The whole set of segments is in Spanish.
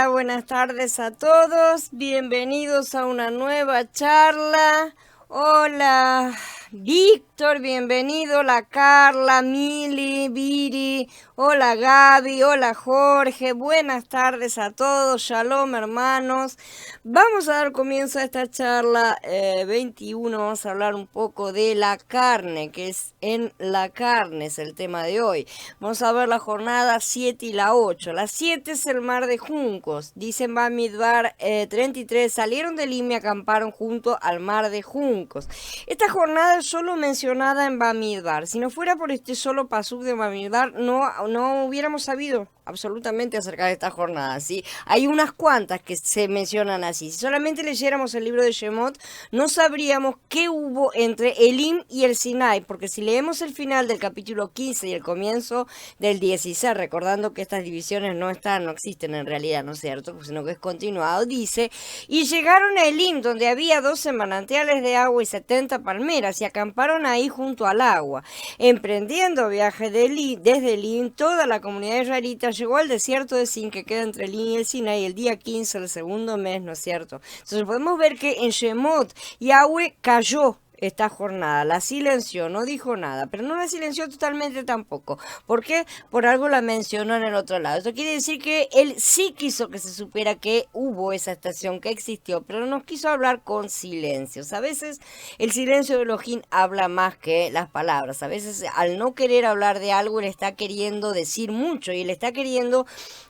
Hola, buenas tardes a todos. Bienvenidos a una nueva charla. Hola, Víctor, bienvenido. Hola, Carla, Mili, Viri. Hola, Gaby. Hola, Jorge. Buenas tardes a todos. Shalom, hermanos. Vamos a dar comienzo a esta charla 21. Vamos a hablar un poco de la carne, que es en la carne, es el tema de hoy. Vamos a ver la jornada 7 y la 8. La 7 es el mar de juncos. Dice en Bamidbar 33, salieron de Elim y acamparon junto al mar de juncos. Esta jornada es solo mencionada en Bamidbar. Si no fuera por este solo pasuk de Bamidbar, no hubiéramos sabido absolutamente acerca de esta jornada, ¿sí? Hay unas cuantas que se mencionan así. Si solamente leyéramos el libro de Shemot, no sabríamos qué hubo entre Elim y el Sinai, porque si leemos el final del capítulo 15 y el comienzo del 16, recordando que estas divisiones no existen en realidad, ¿no es cierto? Sino que es continuado, dice, y llegaron a Elim, donde había 12 manantiales de agua y 70 palmeras, y acamparon ahí junto al agua. Emprendiendo viaje desde Elim, toda la comunidad israelita llegó al desierto de Sin, que queda entre Elim y el Sinai, el día 15 del segundo mes, ¿no es cierto? Entonces podemos ver que en Shemot Yahweh cayó esta jornada, la silenció, no dijo nada, pero no la silenció totalmente tampoco. ¿Por qué? Por algo la mencionó en el otro lado. Esto quiere decir que él sí quiso que se supiera que hubo esa estación, que existió, pero no quiso hablar con silencios. A veces el silencio de Elohim habla más que las palabras. A veces al no querer hablar de algo, él está queriendo decir mucho y él está queriendo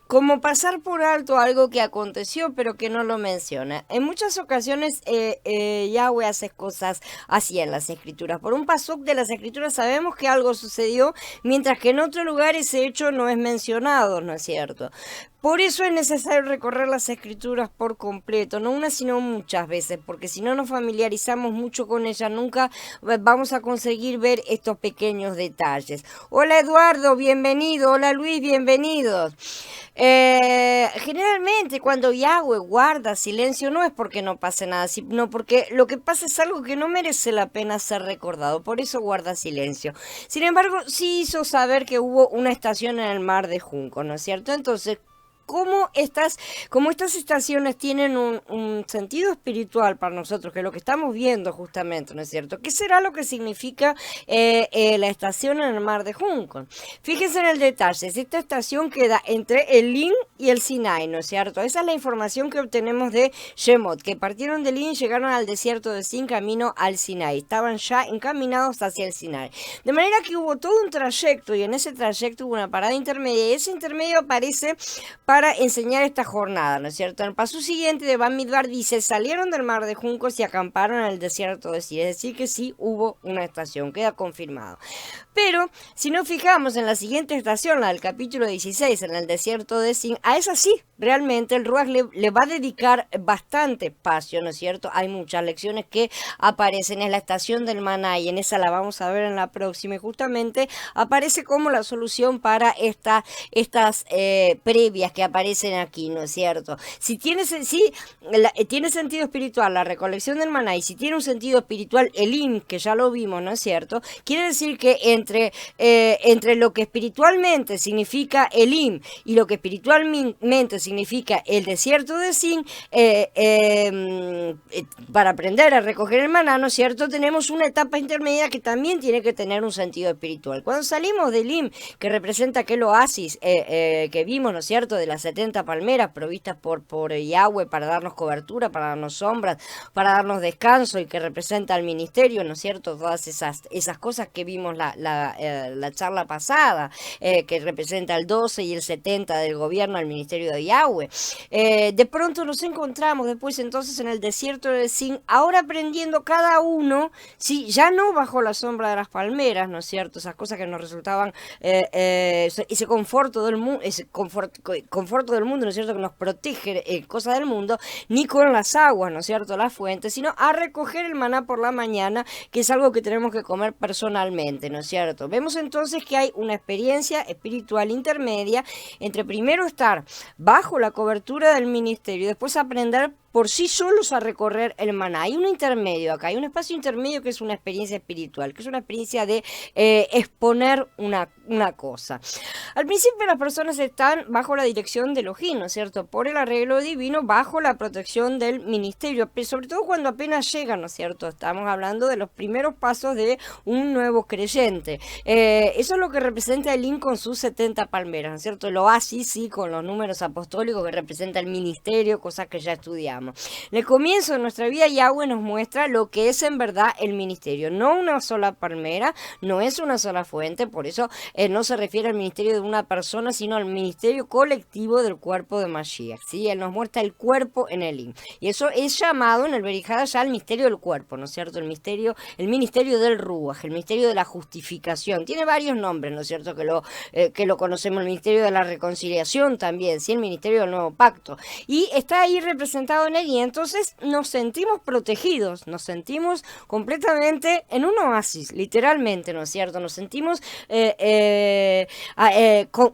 como pasar por alto algo que aconteció pero que no lo menciona. En muchas ocasiones Yahweh hace cosas así en las escrituras. Por un pasuk de las escrituras sabemos que algo sucedió, mientras que en otro lugar ese hecho no es mencionado, ¿no es cierto? Por eso es necesario recorrer las escrituras por completo, no una sino muchas veces, porque si no nos familiarizamos mucho con ellas, nunca vamos a conseguir ver estos pequeños detalles. Hola Eduardo, bienvenido. Hola Luis, bienvenidos. Generalmente cuando Yahweh guarda silencio no es porque no pase nada, sino porque lo que pasa es algo que no merece la pena ser recordado, por eso guarda silencio. Sin embargo, sí hizo saber que hubo una estación en el mar de Junco, ¿no es cierto? Entonces, como estas estaciones tienen un sentido espiritual para nosotros, que es lo que estamos viendo justamente, ¿no es cierto? ¿Qué será lo que significa la estación en el mar de Junco? Fíjense en el detalle, esta estación queda entre el Elim y el Sinai, ¿no es cierto? Esa es la información que obtenemos de Shemot, que partieron del Elim y llegaron al desierto de Sin camino al Sinai. Estaban ya encaminados hacia el Sinai. De manera que hubo todo un trayecto y en ese trayecto hubo una parada intermedia y ese intermedio aparece para enseñar esta jornada, ¿no es cierto? En el paso siguiente de Bamidbar dice, salieron del mar de Juncos y acamparon en el desierto de Sin, es decir que sí hubo una estación, queda confirmado. Pero si nos fijamos en la siguiente estación, la del capítulo 16, en el desierto de Sin, a esa sí, realmente el Ruach le va a dedicar bastante espacio, ¿no es cierto? Hay muchas lecciones que aparecen en la estación del maná y en esa la vamos a ver en la próxima y justamente aparece como la solución para estas previas que aparecen aquí, ¿no es cierto? Si tiene sentido espiritual la recolección del maná y si tiene un sentido espiritual el Elim, que ya lo vimos, ¿no es cierto? Quiere decir que entre lo que espiritualmente significa el Elim y lo que espiritualmente significa el desierto de Sin, para aprender a recoger el maná, ¿no es cierto? Tenemos una etapa intermedia que también tiene que tener un sentido espiritual. Cuando salimos del Elim, que representa aquel oasis que vimos, ¿no es cierto?, de las 70 palmeras provistas por Yahweh para darnos cobertura, para darnos sombras, para darnos descanso y que representa al ministerio, ¿no es cierto?, todas esas cosas que vimos la charla pasada, que representa el 12 y el 70 del gobierno al ministerio de Yahweh. De pronto nos encontramos después entonces en el desierto de Sin, ahora aprendiendo cada uno, sí, ya no bajo la sombra de las palmeras, ¿no es cierto?, esas cosas que nos resultaban ese conforto del mundo, conforto del mundo, ¿no es cierto?, que nos protege cosas del mundo, ni con las aguas, ¿no es cierto?, las fuentes, sino a recoger el maná por la mañana, que es algo que tenemos que comer personalmente, ¿no es cierto? Vemos entonces que hay una experiencia espiritual intermedia entre primero estar bajo la cobertura del ministerio y después aprender por sí solos a recorrer el maná. Hay un intermedio acá, hay un espacio intermedio que es una experiencia espiritual, que es una experiencia de exponer una cosa. Al principio las personas están bajo la dirección de Elohim, ¿no es cierto? Por el arreglo divino, bajo la protección del ministerio, pero sobre todo cuando apenas llegan, ¿no es cierto? Estamos hablando de los primeros pasos de un nuevo creyente. Eso es lo que representa Elohim con sus 70 palmeras, ¿no es cierto? El oasis, sí, con los números apostólicos que representa el ministerio, cosas que ya estudiamos. En el comienzo de nuestra vida, Yahweh nos muestra lo que es en verdad el ministerio, no una sola palmera, no es una sola fuente, por eso no se refiere al ministerio de una persona, sino al ministerio colectivo del cuerpo de Mashiach, ¿sí? Él nos muestra el cuerpo en Elohim, y eso es llamado en el Berijada ya el misterio del cuerpo, ¿no es cierto? El ministerio del Ruach, el misterio de la justificación, tiene varios nombres, ¿no es cierto? Que lo conocemos, el ministerio de la reconciliación también, ¿sí? El ministerio del nuevo pacto, y está ahí representado en él, y entonces nos sentimos protegidos, nos sentimos completamente en un oasis, literalmente, ¿no es cierto? Nos sentimos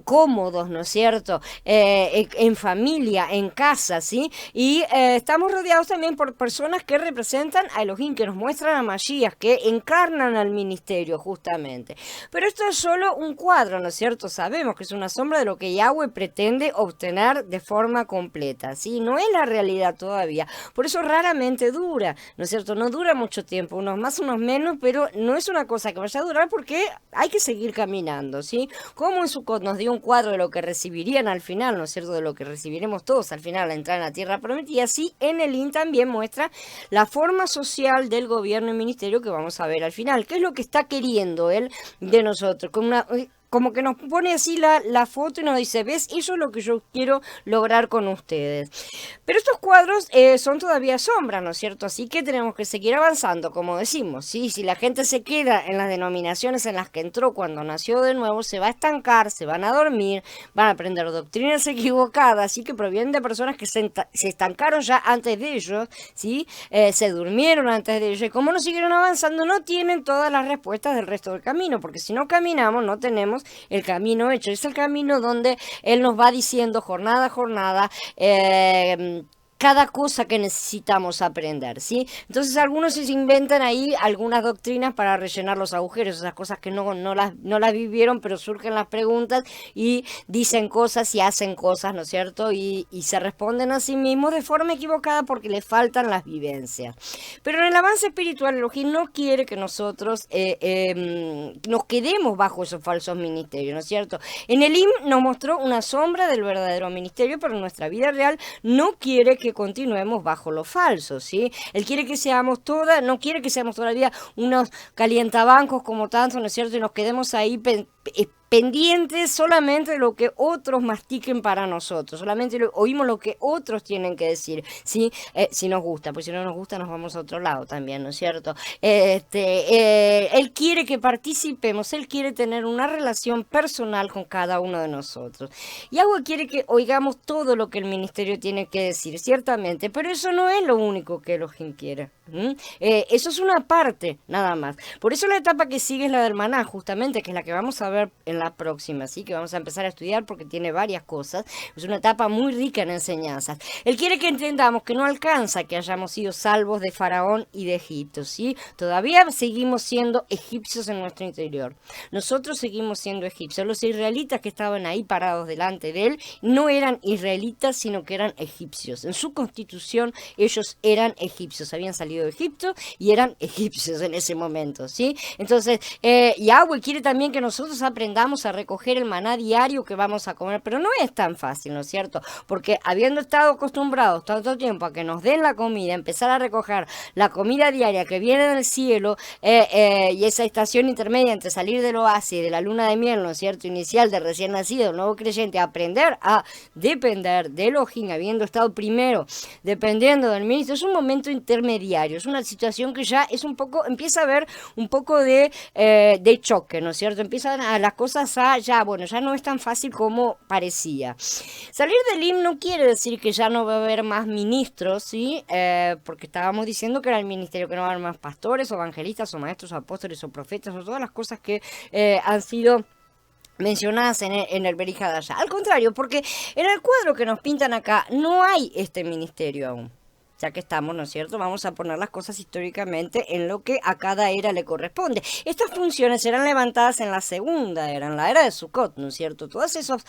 cómodos, ¿no es cierto? En familia, en casa, ¿sí? Y estamos rodeados también por personas que representan a Elohim, que nos muestran a Mashiach, que encarnan al ministerio justamente. Pero esto es solo un cuadro, ¿no es cierto? Sabemos que es una sombra de lo que Yahweh pretende obtener de forma completa, ¿sí? No es la realidad todavía. Por eso raramente dura, ¿no es cierto? No dura mucho tiempo, unos más, unos menos, pero no es una cosa que vaya a durar porque hay que seguir caminando, ¿sí? Como en Sukkot nos dio un cuadro de lo que recibirían al final, ¿no es cierto? De lo que recibiremos todos al final al entrar en la tierra prometida, así en el IN también muestra la forma social del gobierno y ministerio que vamos a ver al final. ¿Qué es lo que está queriendo él de nosotros? Como que nos pone así la foto y nos dice, ¿ves? Eso es lo que yo quiero lograr con ustedes. Pero estos cuadros son todavía sombras, ¿no es cierto? Así que tenemos que seguir avanzando, como decimos, ¿sí? Si la gente se queda en las denominaciones en las que entró cuando nació de nuevo, se va a estancar, se van a dormir, van a aprender doctrinas equivocadas, así que provienen de personas que se estancaron ya antes de ellos, ¿sí? Se durmieron antes de ellos, y como no siguieron avanzando, no tienen todas las respuestas del resto del camino, porque si no caminamos, no tenemos el camino hecho. Es el camino donde él nos va diciendo jornada a jornada cada cosa que necesitamos aprender, ¿sí? Entonces algunos se inventan ahí algunas doctrinas para rellenar los agujeros, esas cosas que no las vivieron, pero surgen las preguntas y dicen cosas y hacen cosas, ¿no es cierto? Y se responden a sí mismos de forma equivocada porque les faltan las vivencias. Pero en el avance espiritual, Elohim no quiere que nosotros nos quedemos bajo esos falsos ministerios, ¿no es cierto? En el IM nos mostró una sombra del verdadero ministerio, pero en nuestra vida real no quiere que continuemos bajo lo falso, ¿sí? Él quiere que seamos no quiere que seamos todavía unos calientabancos como tanto, ¿no es cierto? Y nos quedemos ahí pendientes solamente de lo que otros mastiquen para nosotros, solamente oímos lo que otros tienen que decir, ¿sí? Si nos gusta, pues si no nos gusta nos vamos a otro lado también, ¿no es cierto? Él quiere que participemos, él quiere tener una relación personal con cada uno de nosotros. Y algo quiere que oigamos todo lo que el ministerio tiene que decir, ciertamente, pero eso no es lo único que Elohim quiere. Eso es una parte, nada más. Por eso la etapa que sigue es la del maná, justamente, que es la que vamos a ver en la próxima, ¿sí? Que vamos a empezar a estudiar porque tiene varias cosas. Es una etapa muy rica en enseñanzas. Él quiere que entendamos que no alcanza que hayamos sido salvos de Faraón y de Egipto, ¿sí? Todavía seguimos siendo egipcios en nuestro interior. Nosotros seguimos siendo egipcios. Los israelitas que estaban ahí parados delante de él no eran israelitas, sino que eran egipcios. En su constitución ellos eran egipcios, habían salido de Egipto y eran egipcios en ese momento, ¿sí? Entonces, Yahweh quiere también que nosotros aprendamos a recoger el maná diario que vamos a comer, pero no es tan fácil, ¿no es cierto? Porque habiendo estado acostumbrados tanto tiempo a que nos den la comida, empezar a recoger la comida diaria que viene del cielo y esa estación intermedia entre salir del oasis, de la luna de miel, ¿no es cierto? Inicial de recién nacido, nuevo creyente, aprender a depender de Elohim, habiendo estado primero dependiendo del ministro, es un momento intermediario, es una situación que ya es un poco, empieza a haber un poco de choque, ¿no es cierto? Empiezan a las cosas ya no es tan fácil como parecía. Salir del IM no quiere decir que ya no va a haber más ministros, ¿sí? Porque estábamos diciendo que era el ministerio, que no va a haber más pastores, o evangelistas, o maestros, o apóstoles, o profetas, o todas las cosas que han sido mencionadas en el Berijadashá. Al contrario, porque en el cuadro que nos pintan acá no hay este ministerio aún. ya que estamos, ¿no es cierto? Vamos a poner las cosas históricamente en lo que a cada era le corresponde. Estas funciones serán levantadas en la segunda era, en la era de Sukkot, ¿no es cierto? Todos esos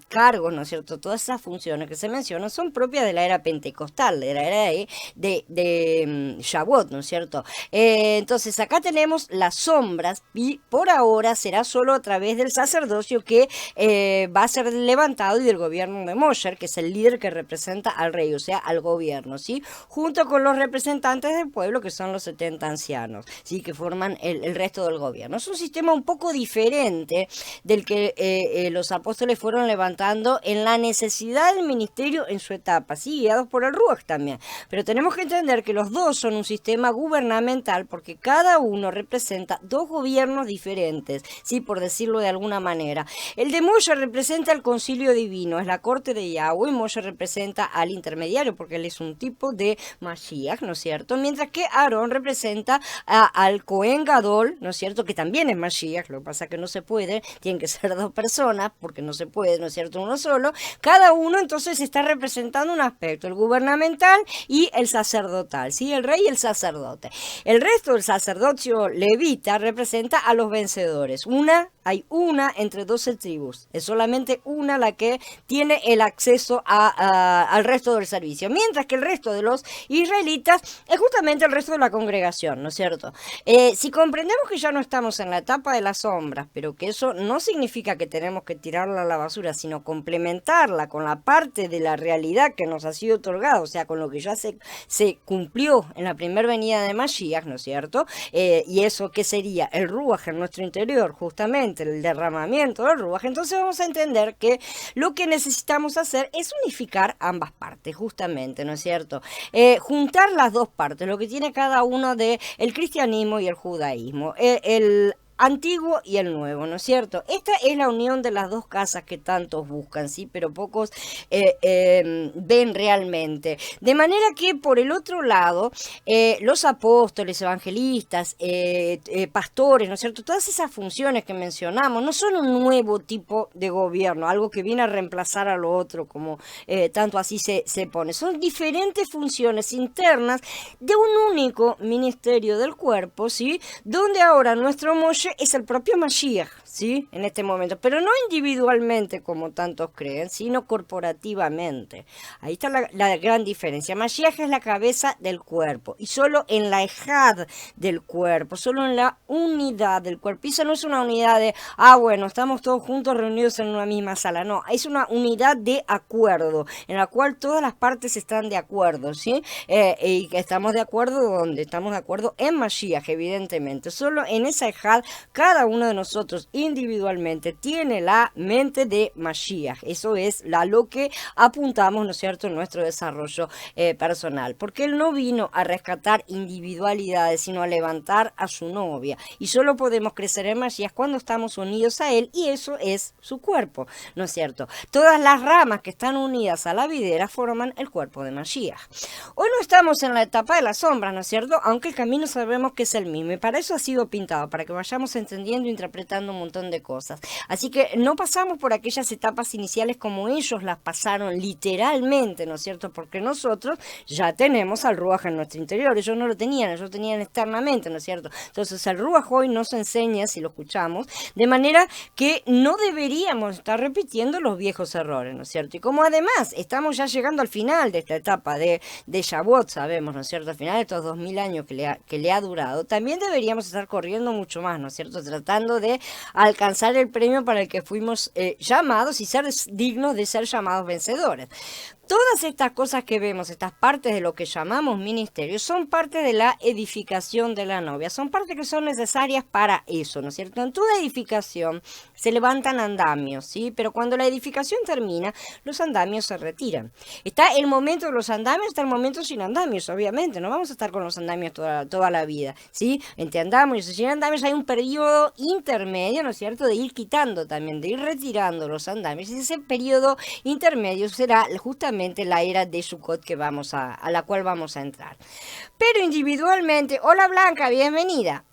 cargos, ¿no es cierto? Todas esas funciones que se mencionan son propias de la era pentecostal, de la era de Shavuot, ¿no es cierto? Entonces acá tenemos las sombras y por ahora será solo a través del sacerdocio que va a ser levantado y del gobierno de Moshe, que es el líder que representa al rey, o sea, al gobierno, ¿sí? Junto con los representantes del pueblo, que son los 70 ancianos, ¿sí? Que forman el resto del gobierno. Es un sistema un poco diferente del que los apóstoles fueron levantando en la necesidad del ministerio en su etapa, ¿sí? Guiados por el Ruach también. Pero tenemos que entender que los dos son un sistema gubernamental porque cada uno representa dos gobiernos diferentes, ¿sí? Por decirlo de alguna manera. El de Moshe representa el concilio divino, es la corte de Yahweh, y Moshe representa al intermediario porque él es un tipo de Mashiach, ¿no es cierto? Mientras que Aarón representa al Cohen Gadol, ¿no es cierto? Que también es Mashiach, lo que pasa es que no se puede, tienen que ser dos personas porque no se puede, ¿no es cierto? Uno solo. Cada uno entonces está representando un aspecto, el gubernamental y el sacerdotal, ¿sí? El rey y el sacerdote. El resto del sacerdocio levita representa a los vencedores. Hay una entre 12 tribus. Es solamente una la que tiene el acceso al resto del servicio. Mientras que el resto de los israelitas es justamente el resto de la congregación, ¿no es cierto? Si comprendemos que ya no estamos en la etapa de las sombras, pero que eso no significa que tenemos que tirarla a la basura, sino complementarla con la parte de la realidad que nos ha sido otorgada, o sea, con lo que ya se cumplió en la primera venida de Mashiach, ¿no es cierto? Y eso, ¿qué sería? El Ruach en nuestro interior, justamente, el derramamiento del Ruach. Entonces vamos a entender que lo que necesitamos hacer es unificar ambas partes, justamente, ¿no es cierto? Juntar las dos partes, lo que tiene cada uno de el cristianismo y el judaísmo. El antiguo y el nuevo, ¿no es cierto? Esta es la unión de las dos casas que tantos buscan, ¿sí? Pero pocos ven realmente. De manera que, por el otro lado, los apóstoles, evangelistas, pastores, ¿no es cierto? Todas esas funciones que mencionamos no son un nuevo tipo de gobierno, algo que viene a reemplazar a lo otro, como tanto así se pone. Son diferentes funciones internas de un único ministerio del cuerpo, ¿sí? Donde ahora nuestro Moshe es el propio Mashiach, ¿sí? En este momento, pero no individualmente como tantos creen, sino corporativamente. Ahí está la gran diferencia. Mashiach es la cabeza del cuerpo y solo en la ejad del cuerpo, solo en la unidad del cuerpo. Y eso no es una unidad de, bueno, estamos todos juntos reunidos en una misma sala. No, es una unidad de acuerdo, en la cual todas las partes están de acuerdo, ¿sí? Y que estamos de acuerdo donde estamos de acuerdo en Mashiach, evidentemente. Solo en esa ejad cada uno de nosotros individualmente tiene la mente de Mashiach. Eso es a lo que apuntamos, ¿no es cierto?, en nuestro desarrollo personal. Porque él no vino a rescatar individualidades, sino a levantar a su novia. Y solo podemos crecer en Mashiach cuando estamos unidos a él, y eso es su cuerpo, ¿no es cierto? Todas las ramas que están unidas a la videra forman el cuerpo de Mashiach. Hoy no estamos en la etapa de las sombras, ¿no es cierto? Aunque el camino sabemos que es el mismo, y para eso ha sido pintado, para que vayamos entendiendo e interpretando un montón de cosas. Así que no pasamos por aquellas etapas iniciales como ellos las pasaron literalmente, ¿no es cierto? Porque nosotros ya tenemos al Ruach en nuestro interior. Ellos no lo tenían, ellos tenían externamente, ¿no es cierto? Entonces el Ruach hoy nos enseña, si lo escuchamos, de manera que no deberíamos estar repitiendo los viejos errores, ¿no es cierto? Y como además estamos ya llegando al final de esta etapa de Shavuot, sabemos, ¿no es cierto? Al final de estos 2000 años que le ha durado, también deberíamos estar corriendo mucho más, ¿no es cierto? Tratando de alcanzar el premio para el que fuimos llamados y ser dignos de ser llamados vencedores. Todas estas cosas que vemos, estas partes de lo que llamamos ministerio, son parte de la edificación de la novia, son partes que son necesarias para eso, ¿no es cierto? En toda edificación se levantan andamios, ¿sí? Pero cuando la edificación termina, los andamios se retiran. Está el momento de los andamios, está el momento sin andamios, obviamente, no vamos a estar con los andamios toda la vida, ¿sí? Entre andamios y sin andamios hay un periodo intermedio, ¿no es cierto?, de ir quitando también, de ir retirando los andamios, y ese periodo intermedio será justamente la era de Sukkot a la cual vamos a entrar. Pero individualmente, hola Blanca, bienvenida.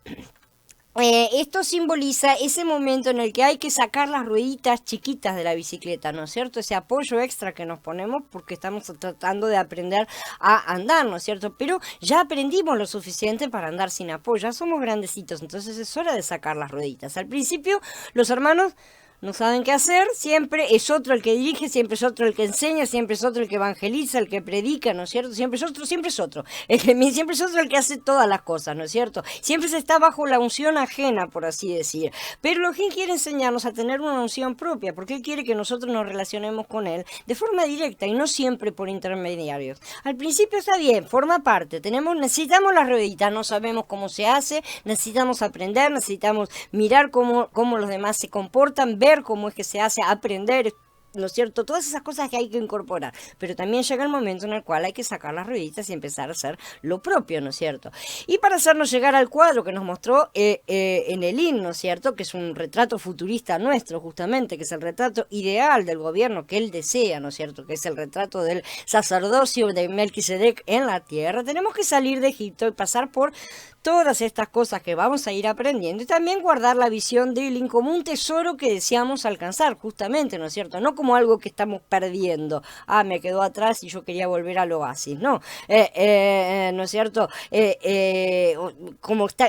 Esto simboliza ese momento en el que hay que sacar las rueditas chiquitas de la bicicleta, ¿no es cierto? Ese apoyo extra que nos ponemos porque estamos tratando de aprender a andar, ¿no es cierto? Pero ya aprendimos lo suficiente para andar sin apoyo, ya somos grandecitos, entonces es hora de sacar las rueditas. Al principio, los hermanos no saben qué hacer, siempre es otro el que dirige, siempre es otro el que enseña, siempre es otro el que evangeliza, el que predica, ¿no es cierto? Siempre es otro, siempre es otro. Siempre es otro el que hace todas las cosas, ¿no es cierto? Siempre se está bajo la unción ajena, por así decir. Pero Elohim quiere enseñarnos a tener una unción propia, porque Él quiere que nosotros nos relacionemos con Él de forma directa y no siempre por intermediarios. Al principio está bien, forma parte, necesitamos las rueditas, no sabemos cómo se hace, necesitamos aprender, necesitamos mirar cómo los demás se comportan, ver cómo es que se hace, aprender, ¿no es cierto? Todas esas cosas que hay que incorporar. Pero también llega el momento en el cual hay que sacar las rueditas y empezar a hacer lo propio, ¿no es cierto? Y para hacernos llegar al cuadro que nos mostró en el himno, ¿no es cierto? Que es un retrato futurista nuestro, justamente, que es el retrato ideal del gobierno que él desea, ¿no es cierto? Que es el retrato del sacerdocio de Melquisedec en la tierra. Tenemos que salir de Egipto y pasar por todas estas cosas que vamos a ir aprendiendo y también guardar la visión del incomún tesoro que deseamos alcanzar, justamente, ¿no es cierto? No como algo que estamos perdiendo. Me quedó atrás y yo quería volver al oasis, ¿no? ¿No es cierto?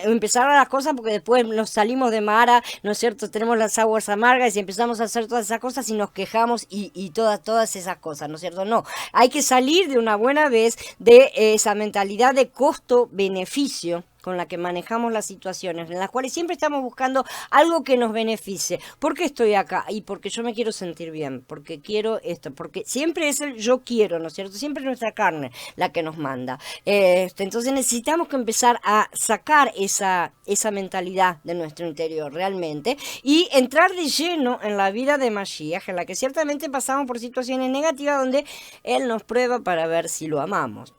Empezar las cosas porque después nos salimos de Mara, ¿no es cierto? Tenemos las aguas amargas y empezamos a hacer todas esas cosas y nos quejamos y todas esas cosas, ¿no es cierto? No, hay que salir de una buena vez de esa mentalidad de costo-beneficio con la que manejamos las situaciones, en las cuales siempre estamos buscando algo que nos beneficie. ¿Por qué estoy acá? Y porque yo me quiero sentir bien, porque quiero esto, porque siempre es el yo quiero, ¿no es cierto? Siempre es nuestra carne la que nos manda. Entonces necesitamos que empezar a sacar esa mentalidad de nuestro interior realmente y entrar de lleno en la vida de Mashiach, en la que ciertamente pasamos por situaciones negativas donde Él nos prueba para ver si lo amamos.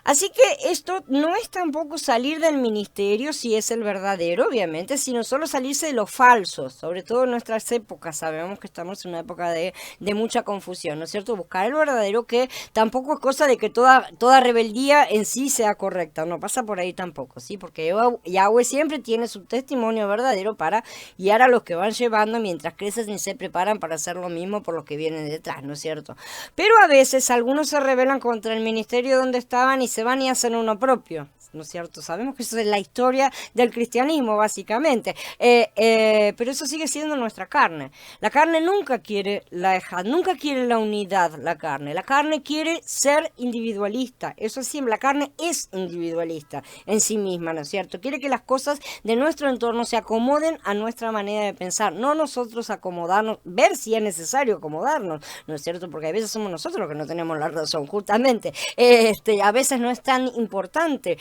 Así que esto no es tampoco salir del ministerio si es el verdadero, obviamente, sino solo salirse de los falsos, sobre todo en nuestras épocas. Sabemos que estamos en una época de mucha confusión, ¿no es cierto? Buscar el verdadero, que tampoco es cosa de que toda rebeldía en sí sea correcta, no pasa por ahí tampoco, ¿sí? Porque Yahweh siempre tiene su testimonio verdadero para guiar a los que van llevando mientras crecen y se preparan para hacer lo mismo por los que vienen detrás, ¿no es cierto? Pero a veces algunos se rebelan contra el ministerio donde estaban y se van y hacen uno propio, ¿no es cierto? Sabemos que eso es la historia del cristianismo, básicamente. Pero eso sigue siendo nuestra carne. La carne nunca quiere nunca quiere la unidad, la carne. La carne quiere ser individualista. Eso sí, la carne es individualista en sí misma, ¿no es cierto? Quiere que las cosas de nuestro entorno se acomoden a nuestra manera de pensar, no nosotros acomodarnos, ver si es necesario acomodarnos, ¿no es cierto? Porque a veces somos nosotros los que no tenemos la razón, justamente. A veces no es tan importante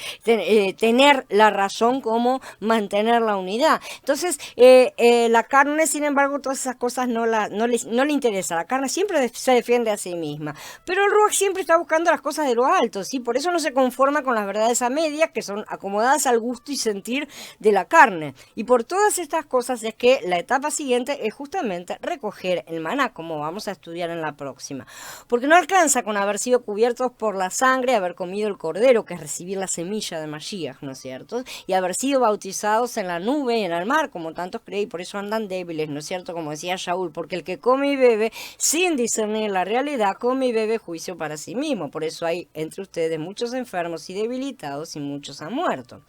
tener la razón como mantener la unidad. Entonces, la carne, sin embargo, todas esas cosas no le interesa. La carne siempre se defiende a sí misma. Pero el Ruach siempre está buscando las cosas de lo alto, ¿sí? Por eso no se conforma con las verdades a medias, que son acomodadas al gusto y sentir de la carne. Y por todas estas cosas es que la etapa siguiente es justamente recoger el maná, como vamos a estudiar en la próxima. Porque no alcanza con haber sido cubiertos por la sangre, haber comido el cordero, que es recibir la semilla de Mashiach, ¿no es cierto? Y haber sido bautizados en la nube y en el mar, como tantos creen, y por eso andan débiles, ¿no es cierto? Como decía Shaul, porque el que come y bebe sin discernir la realidad, come y bebe juicio para sí mismo. Por eso hay entre ustedes muchos enfermos y debilitados y muchos han muerto.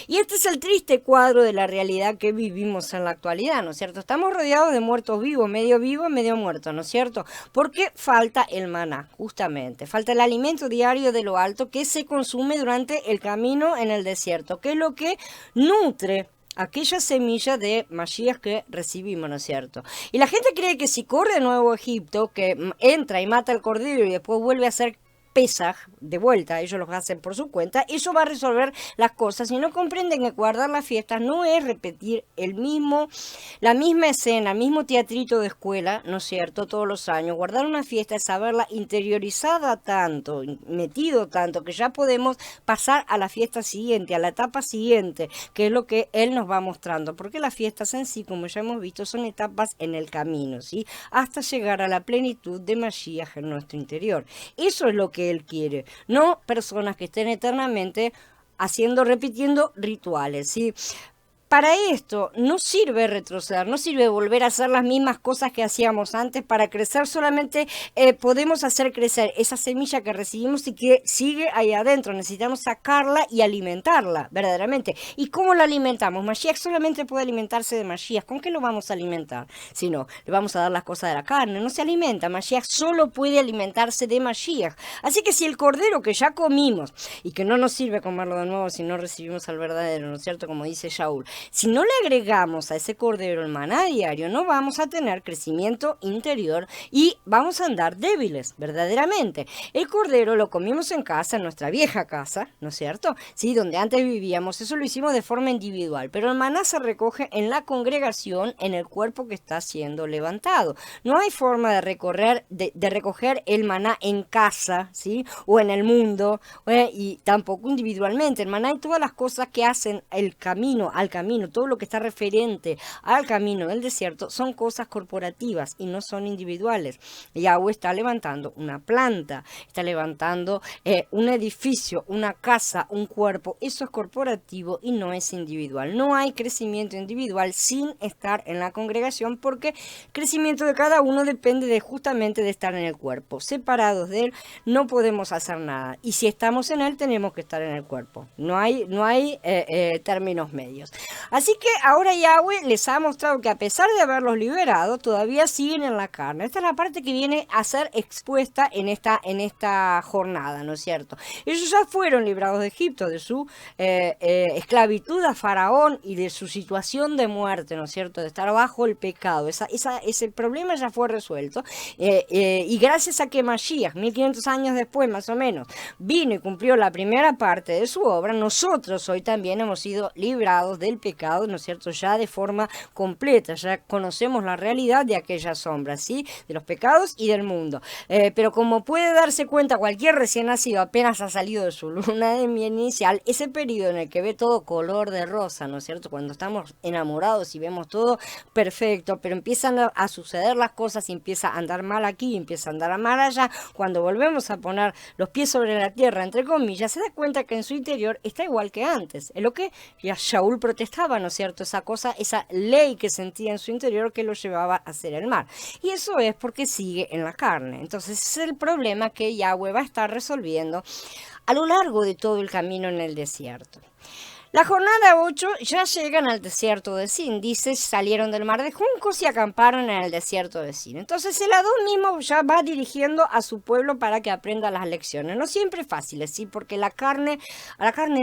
Y este es el triste cuadro de la realidad que vivimos en la actualidad, ¿no es cierto? Estamos rodeados de muertos vivos, medio muertos, ¿no es cierto? Porque falta el maná, justamente. Falta el alimento diario de lo alto que se consume durante el camino en el desierto, que es lo que nutre aquella semilla de Mashiach que recibimos, ¿no es cierto? Y la gente cree que si corre de nuevo a Egipto, que entra y mata al cordero y después vuelve a ser Pesaj de vuelta, ellos lo hacen por su cuenta, eso va a resolver las cosas y no comprenden que guardar las fiestas no es repetir la misma escena, el mismo teatrito de escuela, ¿no es cierto?, todos los años. Guardar una fiesta es saberla interiorizada tanto, metido tanto, que ya podemos pasar a la fiesta siguiente, a la etapa siguiente, que es lo que él nos va mostrando, porque las fiestas en sí, como ya hemos visto, son etapas en el camino, ¿sí?, hasta llegar a la plenitud de Mashiach en nuestro interior. Eso es lo que él quiere, no personas que estén eternamente repitiendo rituales, ¿sí? Para esto no sirve retroceder, no sirve volver a hacer las mismas cosas que hacíamos antes para crecer, solamente podemos hacer crecer esa semilla que recibimos y que sigue ahí adentro. Necesitamos sacarla y alimentarla, verdaderamente. ¿Y cómo la alimentamos? Mashiach solamente puede alimentarse de Mashiach. ¿Con qué lo vamos a alimentar? Si no, le vamos a dar las cosas de la carne. No se alimenta. Mashiach solo puede alimentarse de Mashiach. Así que si el cordero que ya comimos y que no nos sirve comerlo de nuevo si no recibimos al verdadero, ¿no es cierto? Como dice Shaul, si no le agregamos a ese cordero el maná diario, no vamos a tener crecimiento interior y vamos a andar débiles, verdaderamente. El cordero lo comimos en casa, en nuestra vieja casa, ¿no es cierto? Sí, donde antes vivíamos, eso lo hicimos de forma individual, pero el maná se recoge en la congregación, en el cuerpo que está siendo levantado. No hay forma de recoger el maná en casa, ¿sí? O en el mundo, y tampoco individualmente. El maná y todas las cosas que hacen el camino, al camino, todo lo que está referente al camino del desierto, son cosas corporativas y no son individuales. Yahweh está levantando una planta, está levantando un edificio, una casa, un cuerpo. Eso es corporativo y no es individual. No hay crecimiento individual sin estar en la congregación, porque el crecimiento de cada uno depende justamente de estar en el cuerpo. Separados de él no podemos hacer nada, y si estamos en él tenemos que estar en el cuerpo. No hay términos medios. Así que ahora Yahweh les ha mostrado que a pesar de haberlos liberado, todavía siguen en la carne. Esta es la parte que viene a ser expuesta en esta jornada, ¿no es cierto? Ellos ya fueron librados de Egipto, de su esclavitud a Faraón y de su situación de muerte, ¿no es cierto? De estar bajo el pecado. Ese problema ya fue resuelto. Y gracias a que Mashiach, 1500 años después más o menos, vino y cumplió la primera parte de su obra, nosotros hoy también hemos sido librados del pecado, ¿no es cierto? Ya de forma completa, ya conocemos la realidad de aquella sombra, ¿sí? De los pecados y del mundo. Pero como puede darse cuenta cualquier recién nacido, apenas ha salido de su luna de miel inicial, ese periodo en el que ve todo color de rosa, ¿no es cierto? Cuando estamos enamorados y vemos todo perfecto, pero empiezan a suceder las cosas y empieza a andar mal aquí, empieza a andar mal allá, cuando volvemos a poner los pies sobre la tierra, entre comillas, se da cuenta que en su interior está igual que antes. Es lo que ya Shaul protestaba, ¿no es cierto? Esa cosa, esa ley que sentía en su interior que lo llevaba a hacer el mal. Y eso es porque sigue en la carne. Entonces ese es el problema que Yahweh va a estar resolviendo a lo largo de todo el camino en el desierto. La jornada 8 ya llegan al desierto de Sin. Dice, salieron del mar de Juncos y acamparon en el desierto de Sin. Entonces el Adón mismo ya va dirigiendo a su pueblo para que aprenda las lecciones. No siempre fáciles, sí, porque a la carne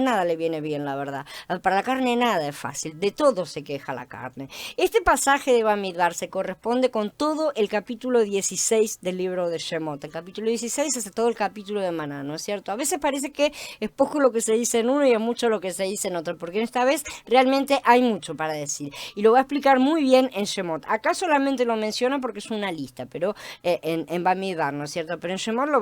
nada le viene bien, la verdad. Para la carne nada es fácil, de todo se queja la carne. Este pasaje de Bamidbar se corresponde con todo el capítulo 16 del libro de Shemot. El capítulo 16 es todo el capítulo de Maná, ¿no es cierto? A veces parece que es poco lo que se dice en uno y es mucho lo que se dice en otro, porque esta vez realmente hay mucho para decir y lo va a explicar muy bien en Shemot. Acá solamente lo menciona porque es una lista, pero en Bamidbar, ¿no es cierto? Pero en Shemot lo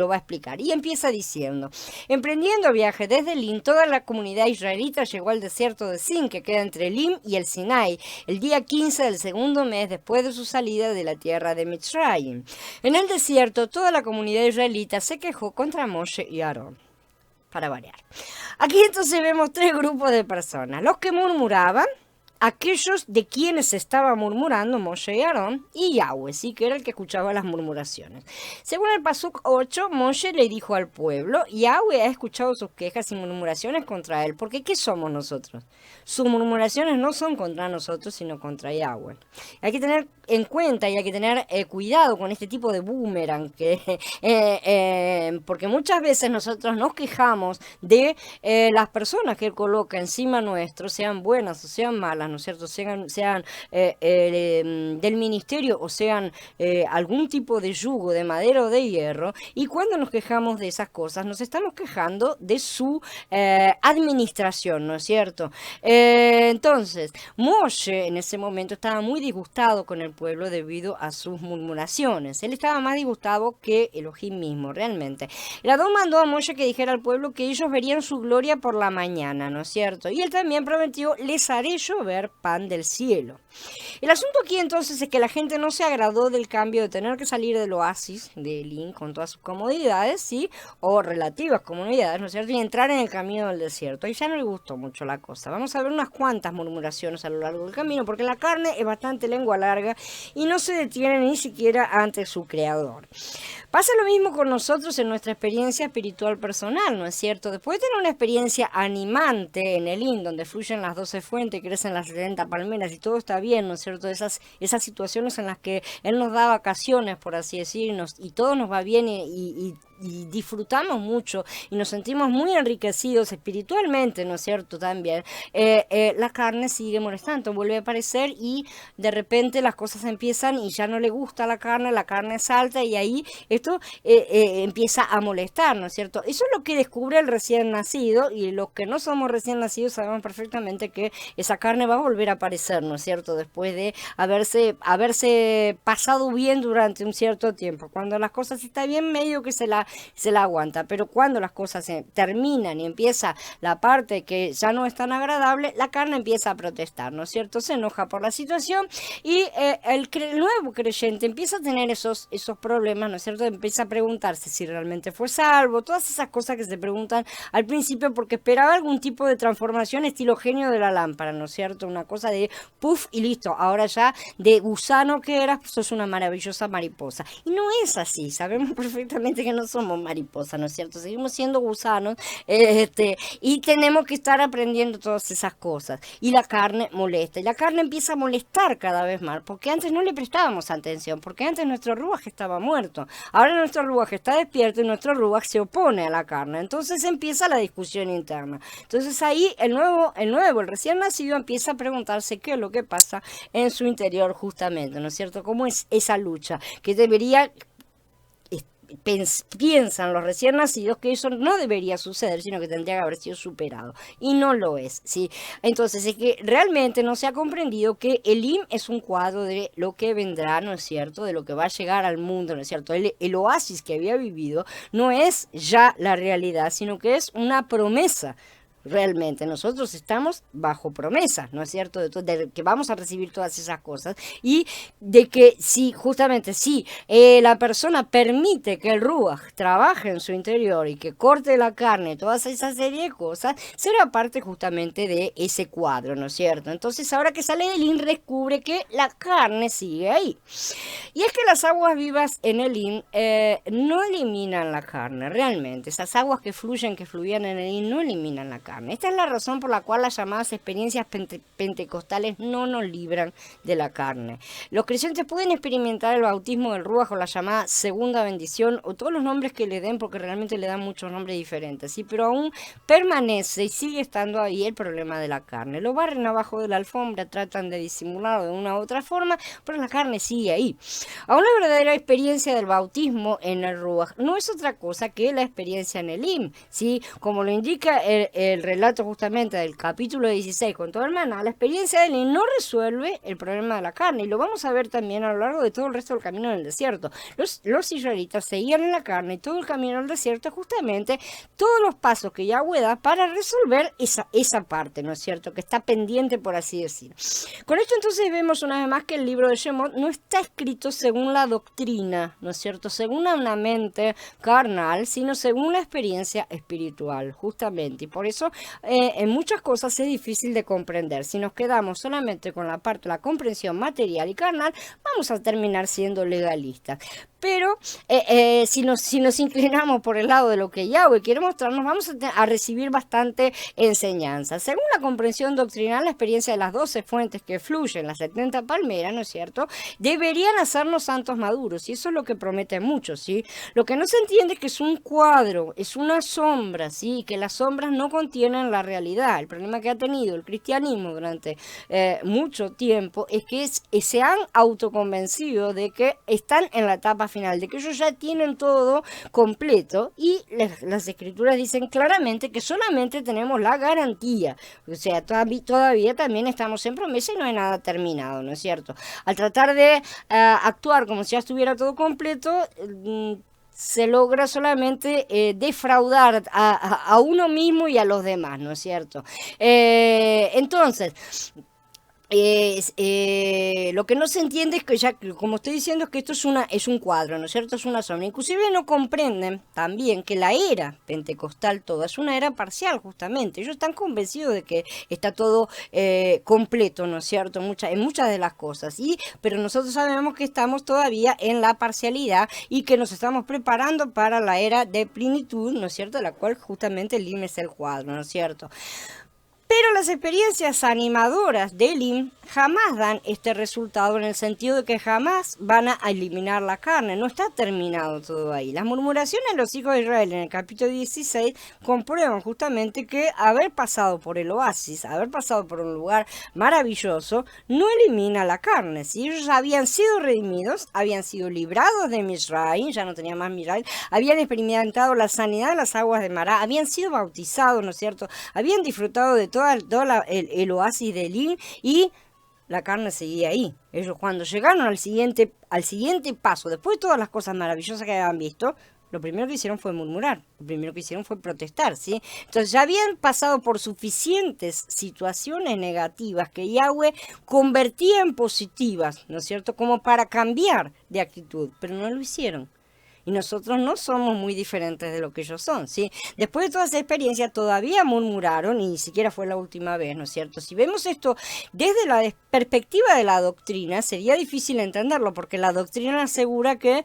va a explicar y empieza diciendo: emprendiendo viaje desde Elim, toda la comunidad israelita llegó al desierto de Sin, que queda entre Elim y el Sinai, el día 15 del segundo mes después de su salida de la tierra de Mitzrayim. En el desierto toda la comunidad israelita se quejó contra Moshe y Aarón, para variar. Aquí entonces vemos tres grupos de personas: los que murmuraban, aquellos de quienes estaba murmurando Moshe y Aarón, y Yahweh, sí, que era el que escuchaba las murmuraciones. Según el Pasuk 8, Moshe le dijo al pueblo: Yahweh ha escuchado sus quejas y murmuraciones contra él, porque ¿qué somos nosotros? Sus murmuraciones no son contra nosotros, sino contra Yahweh. Hay que tener en cuenta y hay que tener cuidado con este tipo de boomerang, porque muchas veces nosotros nos quejamos de las personas que él coloca encima nuestro, sean buenas o sean malas, ¿no es cierto? Sean del ministerio o sean algún tipo de yugo de madera o de hierro, y cuando nos quejamos de esas cosas nos estamos quejando de su administración, ¿no es cierto? Entonces Moshe en ese momento estaba muy disgustado con el pueblo debido a sus murmuraciones. Él estaba más disgustado que Elohim mismo, realmente. El Adón mandó a Moshe que dijera al pueblo que ellos verían su gloria por la mañana, ¿no es cierto? Y él también prometió: les haré llover comer pan del cielo. El asunto aquí entonces es que la gente no se agradó del cambio de tener que salir del oasis de Elín con todas sus comodidades, ¿sí? O relativas comodidades, ¿no es cierto? Y entrar en el camino del desierto. Y ya no le gustó mucho la cosa. Vamos a ver unas cuantas murmuraciones a lo largo del camino, porque la carne es bastante lengua larga y no se detiene ni siquiera ante su creador. Pasa lo mismo con nosotros en nuestra experiencia espiritual personal, ¿no es cierto? Después de tener una experiencia animante en Elín, donde fluyen las 12 fuentes, crecen las 70 palmeras y todo está bien, ¿no es cierto? Esas situaciones en las que Él nos da vacaciones, por así decirnos, y todo nos va bien y disfrutamos mucho y nos sentimos muy enriquecidos espiritualmente, ¿no es cierto? También la carne sigue molestando, vuelve a aparecer y de repente las cosas empiezan y ya no le gusta la carne salta y ahí esto empieza a molestar, ¿no es cierto? Eso es lo que descubre el recién nacido, y los que no somos recién nacidos sabemos perfectamente que esa carne va a volver a aparecer, ¿no es cierto? Después de haberse pasado bien durante un cierto tiempo. Cuando las cosas están bien, medio que se la aguanta, pero cuando las cosas se terminan y empieza la parte que ya no es tan agradable, la carne empieza a protestar, ¿no es cierto? Se enoja por la situación y el nuevo creyente empieza a tener esos problemas, ¿no es cierto? Empieza a preguntarse si realmente fue salvo, todas esas cosas que se preguntan al principio porque esperaba algún tipo de transformación estilo genio de la lámpara, ¿no es cierto? Una cosa de puff y listo, ahora ya de gusano que eras, pues sos una maravillosa mariposa. Y no es así, sabemos perfectamente que no somos mariposas, ¿no es cierto? Seguimos siendo gusanos, y tenemos que estar aprendiendo todas esas cosas. Y la carne molesta, y la carne empieza a molestar cada vez más, porque antes no le prestábamos atención, porque antes nuestro ruaj estaba muerto. Ahora nuestro ruaj está despierto y nuestro ruaj se opone a la carne. Entonces empieza la discusión interna. Entonces ahí el recién nacido empieza a preguntarse qué es lo que pasa en su interior justamente, ¿no es cierto? ¿Cómo es esa lucha? Que debería... piensan los recién nacidos que eso no debería suceder, sino que tendría que haber sido superado, y no lo es, ¿sí? Entonces es que realmente no se ha comprendido que Elim es un cuadro de lo que vendrá, ¿no es cierto? De lo que va a llegar al mundo, ¿no es cierto? El oasis que había vivido no es ya la realidad, sino que es una promesa. Realmente nosotros estamos bajo promesa, ¿no es cierto? De que vamos a recibir todas esas cosas y de que si justamente si la persona permite que el Ruach trabaje en su interior y que corte la carne, todas esa serie de cosas, será parte justamente de ese cuadro, ¿no es cierto? Entonces ahora que sale del In descubre que la carne sigue ahí. Y es que las aguas vivas en el In no eliminan la carne, realmente. Esas aguas que fluían en el In no eliminan la carne. Esta es la razón por la cual las llamadas experiencias pentecostales no nos libran de la carne. Los creyentes pueden experimentar el bautismo del Ruaj o la llamada segunda bendición o todos los nombres que le den, porque realmente le dan muchos nombres diferentes, ¿sí? Pero aún permanece y sigue estando ahí el problema de la carne. Lo barren abajo de la alfombra, tratan de disimularlo de una u otra forma, pero la carne sigue ahí. Aún la verdadera experiencia del bautismo en el Ruaj no es otra cosa que la experiencia en el Im, ¿sí? Como lo indica el relato justamente del capítulo 16 con todo el maná, la experiencia del Im no resuelve el problema de la carne, y lo vamos a ver también a lo largo de todo el resto del camino en el desierto. Los israelitas seguían en la carne y todo el camino al desierto, justamente todos los pasos que Yahweh da para resolver esa parte, ¿no es cierto?, que está pendiente, por así decir. Con esto entonces vemos una vez más que el libro de Shemot no está escrito según la doctrina, ¿no es cierto?, según una mente carnal, sino según la experiencia espiritual, justamente. Y por eso en muchas cosas es difícil de comprender. Si nos quedamos solamente con la parte de la comprensión material y carnal, vamos a terminar siendo legalistas. Pero si nos inclinamos por el lado de lo que Yahweh quiere mostrarnos, vamos a recibir bastante enseñanza. Según la comprensión doctrinal, la experiencia de las 12 fuentes que fluyen, las 70 palmeras, ¿no es cierto?, deberían hacernos santos maduros, y eso es lo que promete mucho, ¿sí? Lo que no se entiende es que es un cuadro, es una sombra, ¿sí? Que las sombras no contienen la realidad. El problema que ha tenido el cristianismo durante mucho tiempo es que se han autoconvencido de que están en la etapa final, de que ellos ya tienen todo completo, y las escrituras dicen claramente que solamente tenemos la garantía, o sea, todavía también estamos en promesa y no hay nada terminado, ¿no es cierto? Al tratar de actuar como si ya estuviera todo completo, se logra solamente defraudar a uno mismo y a los demás, ¿no es cierto? Entonces, Lo que no se entiende es que ya, como estoy diciendo, es que esto es un cuadro, ¿no es cierto? Es una sombra. Inclusive no comprenden también que la era pentecostal toda es una era parcial, justamente. Ellos están convencidos de que está todo completo, ¿no es cierto? En muchas de las cosas. Pero nosotros sabemos que estamos todavía en la parcialidad y que nos estamos preparando para la era de plenitud, ¿no es cierto? De la cual justamente el IM es el cuadro, ¿no es cierto? Pero las experiencias animadoras de Elim jamás dan este resultado en el sentido de que jamás van a eliminar la carne. No está terminado todo ahí. Las murmuraciones de los hijos de Israel en el capítulo 16 comprueban justamente que haber pasado por el oasis, haber pasado por un lugar maravilloso, no elimina la carne. Si ellos habían sido redimidos, habían sido librados de Misraim, ya no tenían más Misraim, habían experimentado la sanidad de las aguas de Mará, habían sido bautizados, ¿no es cierto? Habían disfrutado de el oasis de Elim y la carne seguía ahí. Ellos cuando llegaron al siguiente paso, después de todas las cosas maravillosas que habían visto, lo primero que hicieron fue murmurar, lo primero que hicieron fue protestar, ¿sí? Entonces ya habían pasado por suficientes situaciones negativas que Yahweh convertía en positivas, ¿no es cierto? Como para cambiar de actitud, pero no lo hicieron. Y nosotros no somos muy diferentes de lo que ellos son, ¿sí? Después de toda esa experiencia todavía murmuraron y ni siquiera fue la última vez, ¿no es cierto? Si vemos esto desde la perspectiva de la doctrina, sería difícil entenderlo porque la doctrina asegura que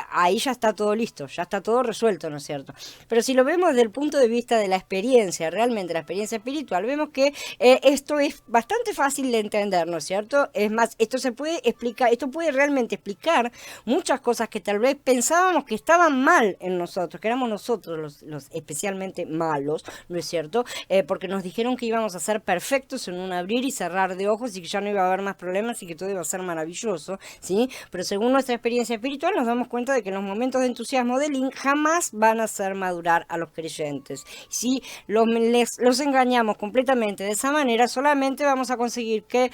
ahí ya está todo listo, ya está todo resuelto, ¿no es cierto? Pero si lo vemos desde el punto de vista de la experiencia, realmente la experiencia espiritual, vemos que esto es bastante fácil de entender, ¿no es cierto? Es más, esto se puede explicar, esto puede realmente explicar muchas cosas que tal vez pensábamos que estaban mal en nosotros, que éramos nosotros los especialmente malos, ¿no es cierto? Porque nos dijeron que íbamos a ser perfectos en un abrir y cerrar de ojos y que ya no iba a haber más problemas y que todo iba a ser maravilloso, ¿sí? Pero según nuestra experiencia espiritual nos damos cuenta de que los momentos de entusiasmo de Link jamás van a hacer madurar a los creyentes. Si los engañamos completamente de esa manera, solamente vamos a conseguir que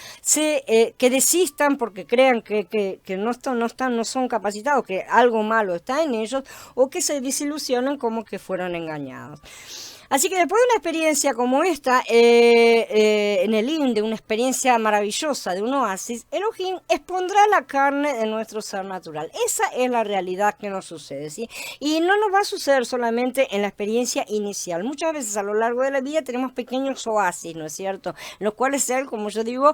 desistan porque crean que no son capacitados, que algo malo está en ellos, o que se desilusionan como que fueron engañados. Así que después de una experiencia como esta, en el IN, de una experiencia maravillosa, de un oasis, Elohim expondrá la carne de nuestro ser natural. Esa es la realidad que nos sucede, ¿sí? Y no nos va a suceder solamente en la experiencia inicial. Muchas veces a lo largo de la vida tenemos pequeños oasis, ¿no es cierto? En los cuales Él, como yo digo,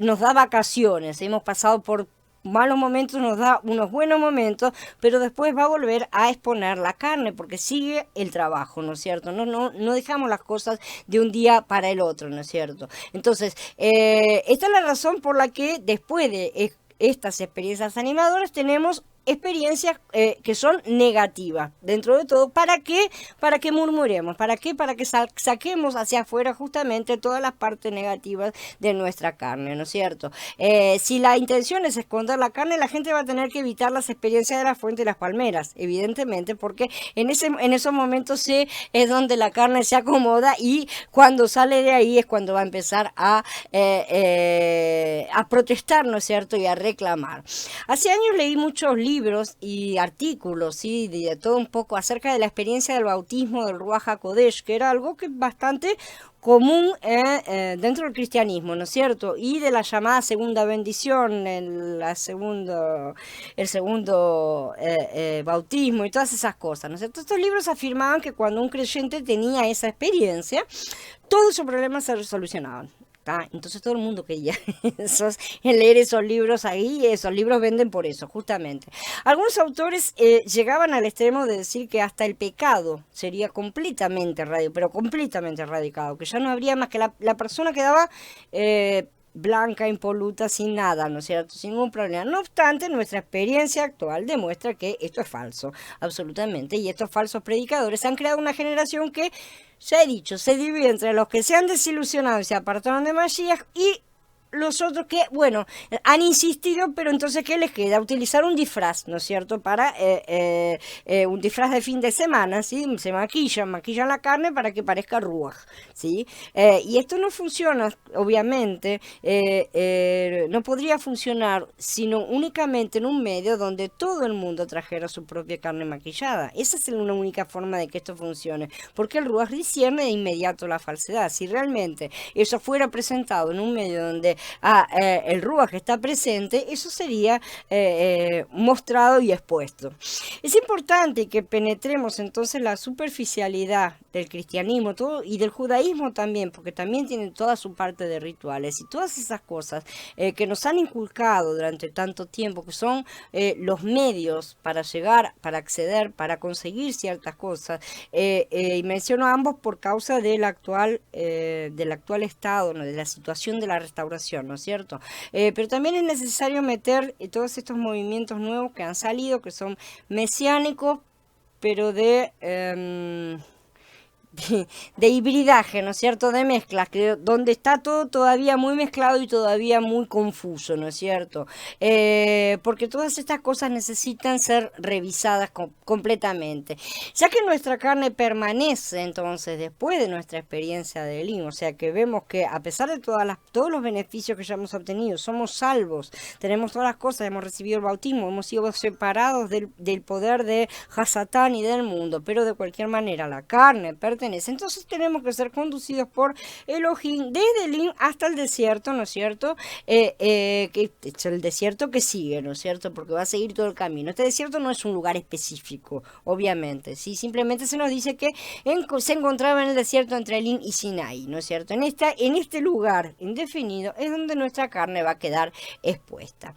nos da vacaciones. Hemos pasado por malos momentos, nos da unos buenos momentos, pero después va a volver a exponer la carne porque sigue el trabajo, ¿no es cierto? No dejamos las cosas de un día para el otro, ¿no es cierto? Entonces, esta es la razón por la que después de estas experiencias animadoras tenemos experiencias que son negativas dentro de todo. ¿Para qué? Para que murmuremos. ¿Para qué? Para que saquemos hacia afuera justamente todas las partes negativas de nuestra carne, ¿no es cierto? Si la intención es esconder la carne, la gente va a tener que evitar las experiencias de la fuente y las palmeras, evidentemente, porque en esos momentos es donde la carne se acomoda y cuando sale de ahí es cuando va a empezar a protestar, ¿no es cierto? Y a reclamar. Hace años leí muchos libros y artículos, ¿sí? De todo un poco acerca de la experiencia del bautismo del Ruach HaKodesh, que era algo que bastante común dentro del cristianismo, ¿no es cierto? Y de la llamada segunda bendición, el segundo bautismo y todas esas cosas, ¿no es cierto? Estos libros afirmaban que cuando un creyente tenía esa experiencia, todos sus problemas se solucionaban. Entonces todo el mundo quería leer esos libros ahí, esos libros venden por eso, justamente. Algunos autores llegaban al extremo de decir que hasta el pecado sería completamente erradicado, que ya no habría más, que la persona quedaba blanca, impoluta, sin nada, ¿no es cierto? Sin ningún problema. No obstante, nuestra experiencia actual demuestra que esto es falso, absolutamente, y estos falsos predicadores han creado una generación que, ya he dicho, se divide entre los que se han desilusionado y se apartaron de Mashiach y los otros que, bueno, han insistido, pero entonces ¿qué les queda? Utilizar un disfraz, ¿no es cierto? Para un disfraz de fin de semana, ¿sí? Se maquillan la carne para que parezca ruaj, ¿sí? Y esto no funciona, obviamente, no podría funcionar sino únicamente en un medio donde todo el mundo trajera su propia carne maquillada. Esa es una única forma de que esto funcione, porque el ruaj discierne de inmediato la falsedad. Si realmente eso fuera presentado en un medio donde el Ruach que está presente, eso sería mostrado y expuesto. Es importante que penetremos entonces la superficialidad del cristianismo y del judaísmo también, porque también tienen toda su parte de rituales y todas esas cosas que nos han inculcado durante tanto tiempo, que son los medios para llegar, para acceder, para conseguir ciertas cosas. Y menciono ambos por causa del actual estado, ¿no? De la situación de la restauración, ¿no es cierto? Pero también es necesario meter todos estos movimientos nuevos que han salido, que son mesiánicos, pero de hibridaje, ¿no es cierto?, de mezclas, donde está todo todavía muy mezclado y todavía muy confuso, ¿no es cierto? Porque todas estas cosas necesitan ser revisadas completamente, ya que nuestra carne permanece entonces después de nuestra experiencia de Elim, o sea que vemos que a pesar de todos los beneficios que ya hemos obtenido, somos salvos, tenemos todas las cosas, hemos recibido el bautismo, hemos sido separados del poder de Hasatán y del mundo, pero de cualquier manera la carne pertenece. Entonces tenemos que ser conducidos por Elohim desde Elim hasta el desierto, ¿no es cierto? Que es el desierto que sigue, ¿no es cierto? Porque va a seguir todo el camino. Este desierto no es un lugar específico, obviamente, ¿sí? Simplemente se nos dice que se encontraba en el desierto entre Elim y Sinaí, ¿no es cierto? En este lugar indefinido es donde nuestra carne va a quedar expuesta.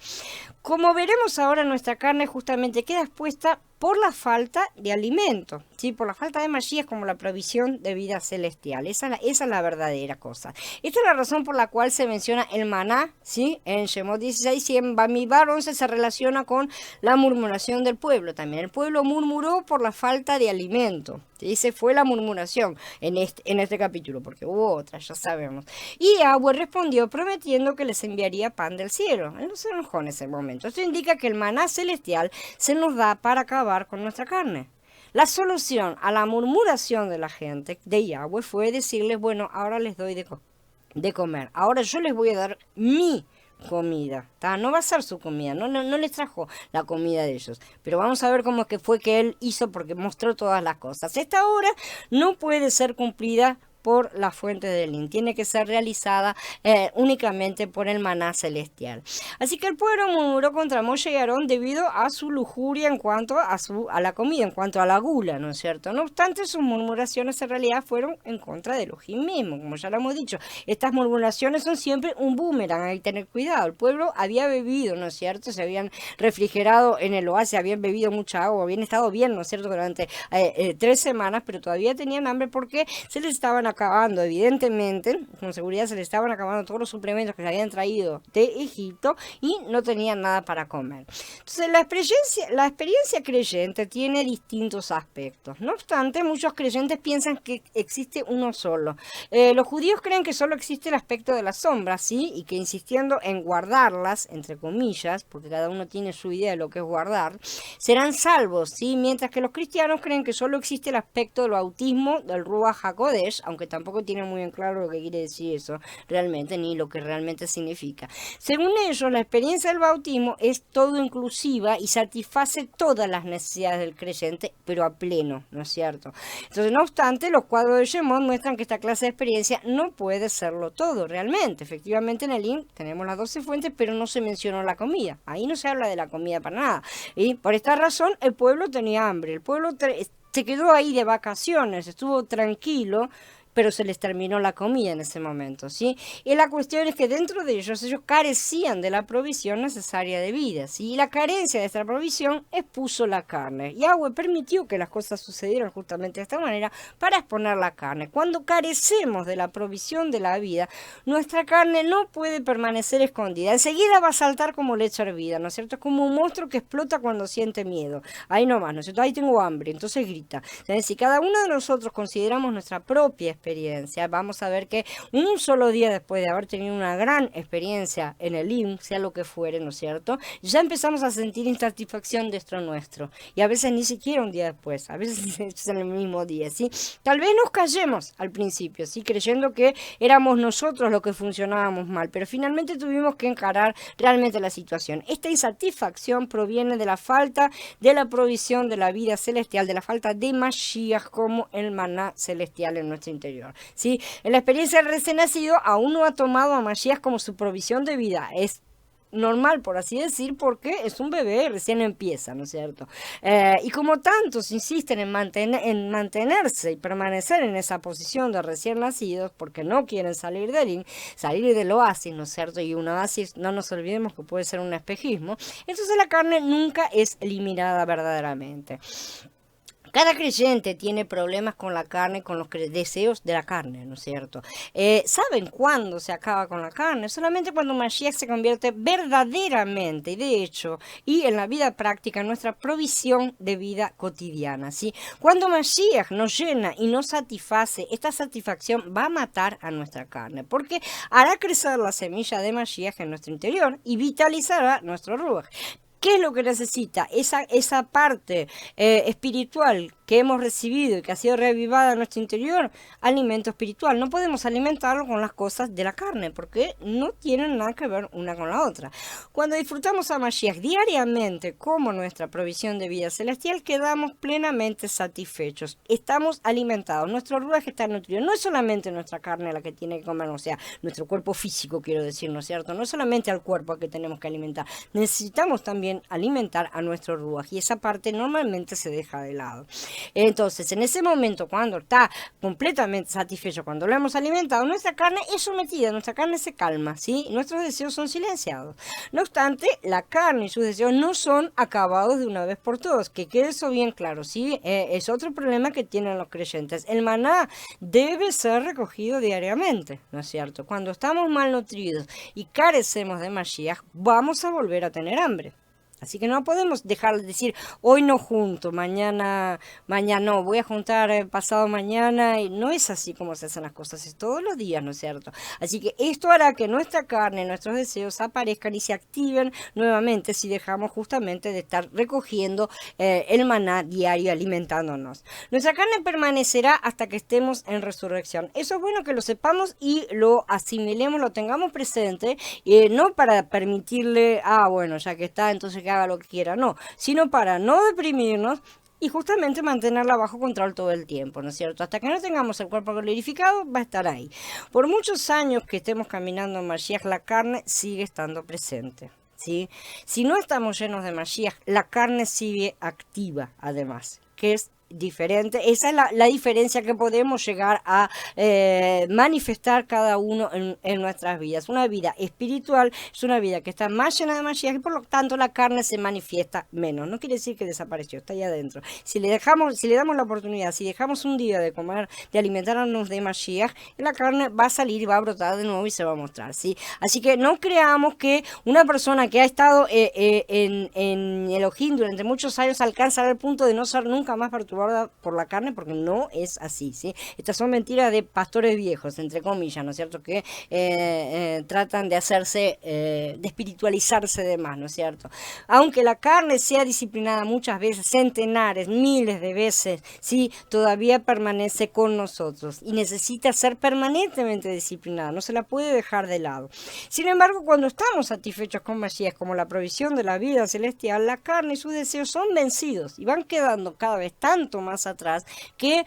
Como veremos ahora, nuestra carne justamente queda expuesta por la falta de alimento, ¿sí? Por la falta de Mashiach, como la provisión de vida celestial. Esa es la verdadera cosa. Esta es la razón por la cual se menciona el maná, ¿sí? En Shemot 16 y en Bamidbar 11 se relaciona con la murmuración del pueblo. También el pueblo murmuró por la falta de alimento. Esa fue la murmuración en este capítulo, porque hubo otras, ya sabemos. Y Yahweh respondió prometiendo que les enviaría pan del cielo. Él no se enojó en ese momento. Esto indica que el maná celestial se nos da para acabar con nuestra carne. La solución a la murmuración de la gente de Yahweh fue decirles, bueno, ahora les doy de comer. Ahora yo les voy a dar mi comida, ¿tá? No va a ser su comida, no les trajo la comida de ellos, pero vamos a ver cómo es que fue que él hizo, porque mostró todas las cosas. Esta obra no puede ser cumplida por la fuente de Elim, tiene que ser realizada únicamente por el maná celestial. Así que el pueblo murmuró contra Moshe y Aarón debido a su lujuria en cuanto a la comida, en cuanto a la gula, ¿no es cierto? No obstante, sus murmuraciones en realidad fueron en contra de Elohim mismo, como ya lo hemos dicho. Estas murmuraciones son siempre un boomerang, hay que tener cuidado. El pueblo había bebido, ¿no es cierto? Se habían refrigerado en el oasis, habían bebido mucha agua, habían estado bien, ¿no es cierto?, durante 3 semanas, pero todavía tenían hambre porque se les estaban acabando, evidentemente, con seguridad se les estaban acabando todos los suplementos que se habían traído de Egipto y no tenían nada para comer. Entonces la experiencia creyente tiene distintos aspectos. No obstante, muchos creyentes piensan que existe uno solo. Los judíos creen que solo existe el aspecto de las sombras, ¿sí? Y que insistiendo en guardarlas, entre comillas, porque cada uno tiene su idea de lo que es guardar, serán salvos, ¿sí? Mientras que los cristianos creen que solo existe el aspecto del bautismo, del Ruach HaKodesh, aunque tampoco tienen muy en claro lo que quiere decir eso realmente, ni lo que realmente significa. Según ellos, la experiencia del bautismo es todo inclusiva y satisface todas las necesidades del creyente, pero a pleno, ¿no es cierto? Entonces, no obstante, los cuadros de Shemot muestran que esta clase de experiencia no puede serlo todo, realmente. Efectivamente, en el Elim tenemos las 12 fuentes, pero no se mencionó la comida. Ahí no se habla de la comida para nada. Y por esta razón, el pueblo tenía hambre. El pueblo se quedó ahí de vacaciones, estuvo tranquilo, pero se les terminó la comida en ese momento, ¿sí? Y la cuestión es que dentro de ellos carecían de la provisión necesaria de vida, ¿sí? Y la carencia de esta provisión expuso la carne. Yahweh permitió que las cosas sucedieran justamente de esta manera para exponer la carne. Cuando carecemos de la provisión de la vida, nuestra carne no puede permanecer escondida. Enseguida va a saltar como leche hervida, ¿no es cierto? Es como un monstruo que explota cuando siente miedo. Ahí nomás, ¿no es cierto? Ahí tengo hambre, entonces grita. Entonces, si cada uno de nosotros consideramos nuestra propia experiencia, vamos a ver que un solo día después de haber tenido una gran experiencia en el Elim, sea lo que fuere, ¿no es cierto?, ya empezamos a sentir insatisfacción dentro nuestro, y a veces ni siquiera un día después, a veces es en el mismo día, ¿sí? Tal vez nos callemos al principio, ¿sí?, creyendo que éramos nosotros los que funcionábamos mal, pero finalmente tuvimos que encarar realmente la situación. Esta insatisfacción proviene de la falta de la provisión de la vida celestial, de la falta de Mashiach como el maná celestial en nuestro interior. interior, ¿sí? En la experiencia del recién nacido, aún no ha tomado a Mashiach como su provisión de vida. Es normal, por así decir, porque es un bebé, recién empieza, ¿no es cierto? Y como tantos insisten en mantenerse y permanecer en esa posición de recién nacidos, porque no quieren salir del oasis, ¿no es cierto? Y un oasis, no nos olvidemos que puede ser un espejismo, entonces la carne nunca es eliminada verdaderamente. Cada creyente tiene problemas con la carne, con los deseos de la carne, ¿no es cierto? ¿Saben cuándo se acaba con la carne? Solamente cuando Mashiach se convierte verdaderamente, y de hecho, y en la vida práctica, en nuestra provisión de vida cotidiana, ¿sí? Cuando Mashiach nos llena y nos satisface, esta satisfacción va a matar a nuestra carne, porque hará crecer la semilla de Mashiach en nuestro interior y vitalizará nuestro ruach. ¿Qué es lo que necesita? Esa parte espiritual que hemos recibido y que ha sido revivada en nuestro interior, alimento espiritual. No podemos alimentarlo con las cosas de la carne, porque no tienen nada que ver una con la otra. Cuando disfrutamos a Mashiach diariamente como nuestra provisión de vida celestial, quedamos plenamente satisfechos. Estamos alimentados, nuestro ruach está nutrido. No es solamente nuestra carne la que tiene que comer, o sea, nuestro cuerpo físico, quiero decir, ¿no es cierto? No es solamente al cuerpo al que tenemos que alimentar. Necesitamos también alimentar a nuestro ruach, y esa parte normalmente se deja de lado. Entonces, en ese momento, cuando está completamente satisfecho, cuando lo hemos alimentado, nuestra carne es sometida, nuestra carne se calma, ¿sí? Nuestros deseos son silenciados. No obstante, la carne y sus deseos no son acabados de una vez por todas. Que quede eso bien claro, ¿sí? Es otro problema que tienen los creyentes. El maná debe ser recogido diariamente, ¿no es cierto? Cuando estamos malnutridos y carecemos de Mashiach, vamos a volver a tener hambre. Así que no podemos dejar de decir, hoy no junto, mañana no, voy a juntar pasado mañana, y no es así como se hacen las cosas, es todos los días, ¿no es cierto? Así que esto hará que nuestra carne, nuestros deseos aparezcan y se activen nuevamente si dejamos justamente de estar recogiendo el maná diario, alimentándonos. Nuestra carne permanecerá hasta que estemos en resurrección. Eso es bueno que lo sepamos y lo asimilemos, lo tengamos presente, no para permitirle, bueno, ya que está, entonces que haga lo que quiera, no, sino para no deprimirnos y justamente mantenerla bajo control todo el tiempo, ¿no es cierto? Hasta que no tengamos el cuerpo glorificado, va a estar ahí. Por muchos años que estemos caminando en Mashiach, la carne sigue estando presente, ¿sí? Si no estamos llenos de Mashiach, la carne sigue activa, además, que es diferente. Esa es la diferencia que podemos llegar a manifestar cada uno en nuestras vidas. Una vida espiritual es una vida que está más llena de Mashiach y por lo tanto la carne se manifiesta menos. No quiere decir que desapareció, está ahí adentro. Si le damos la oportunidad, si dejamos un día de comer, de alimentarnos de Mashiach, la carne va a salir y va a brotar de nuevo y se va a mostrar, ¿sí? Así que no creamos que una persona que ha estado en Elohim durante muchos años alcanzará el punto de no ser nunca más perturbado por la carne, porque no es así, ¿sí? Estas son mentiras de pastores viejos, entre comillas, ¿no es cierto? Que tratan de hacerse, de espiritualizarse de más, ¿no es cierto? Aunque la carne sea disciplinada muchas veces, centenares, miles de veces, ¿sí? Todavía permanece con nosotros y necesita ser permanentemente disciplinada, no se la puede dejar de lado. Sin embargo, cuando estamos satisfechos con Mashiach, como la provisión de la vida celestial, la carne y sus deseos son vencidos y van quedando cada vez tanto más atrás que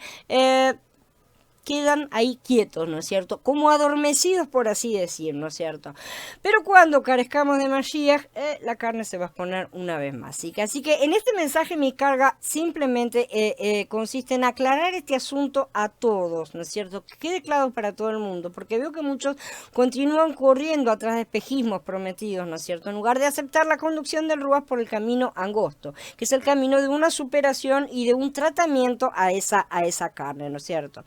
quedan ahí quietos, ¿no es cierto? Como adormecidos, por así decir, ¿no es cierto? Pero cuando carezcamos de Mashiach, la carne se va a exponer una vez más. Así que en este mensaje mi carga simplemente consiste en aclarar este asunto a todos, ¿no es cierto? Que quede claro para todo el mundo, porque veo que muchos continúan corriendo atrás de espejismos prometidos, ¿no es cierto? En lugar de aceptar la conducción del Ruach por el camino angosto, que es el camino de una superación y de un tratamiento a esa carne, ¿no es cierto?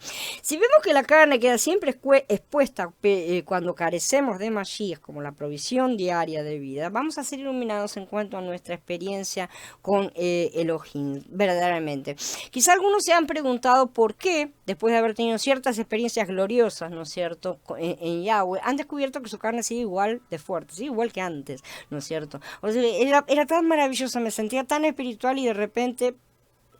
Si vemos que la carne queda siempre expuesta cuando carecemos de Mashiach, como la provisión diaria de vida, vamos a ser iluminados en cuanto a nuestra experiencia con Elohim, verdaderamente. Quizá algunos se han preguntado por qué, después de haber tenido ciertas experiencias gloriosas, ¿no es cierto?, en Yahweh, han descubierto que su carne sigue igual de fuerte, sigue igual que antes, ¿no es cierto? O sea, era tan maravillosa, me sentía tan espiritual y de repente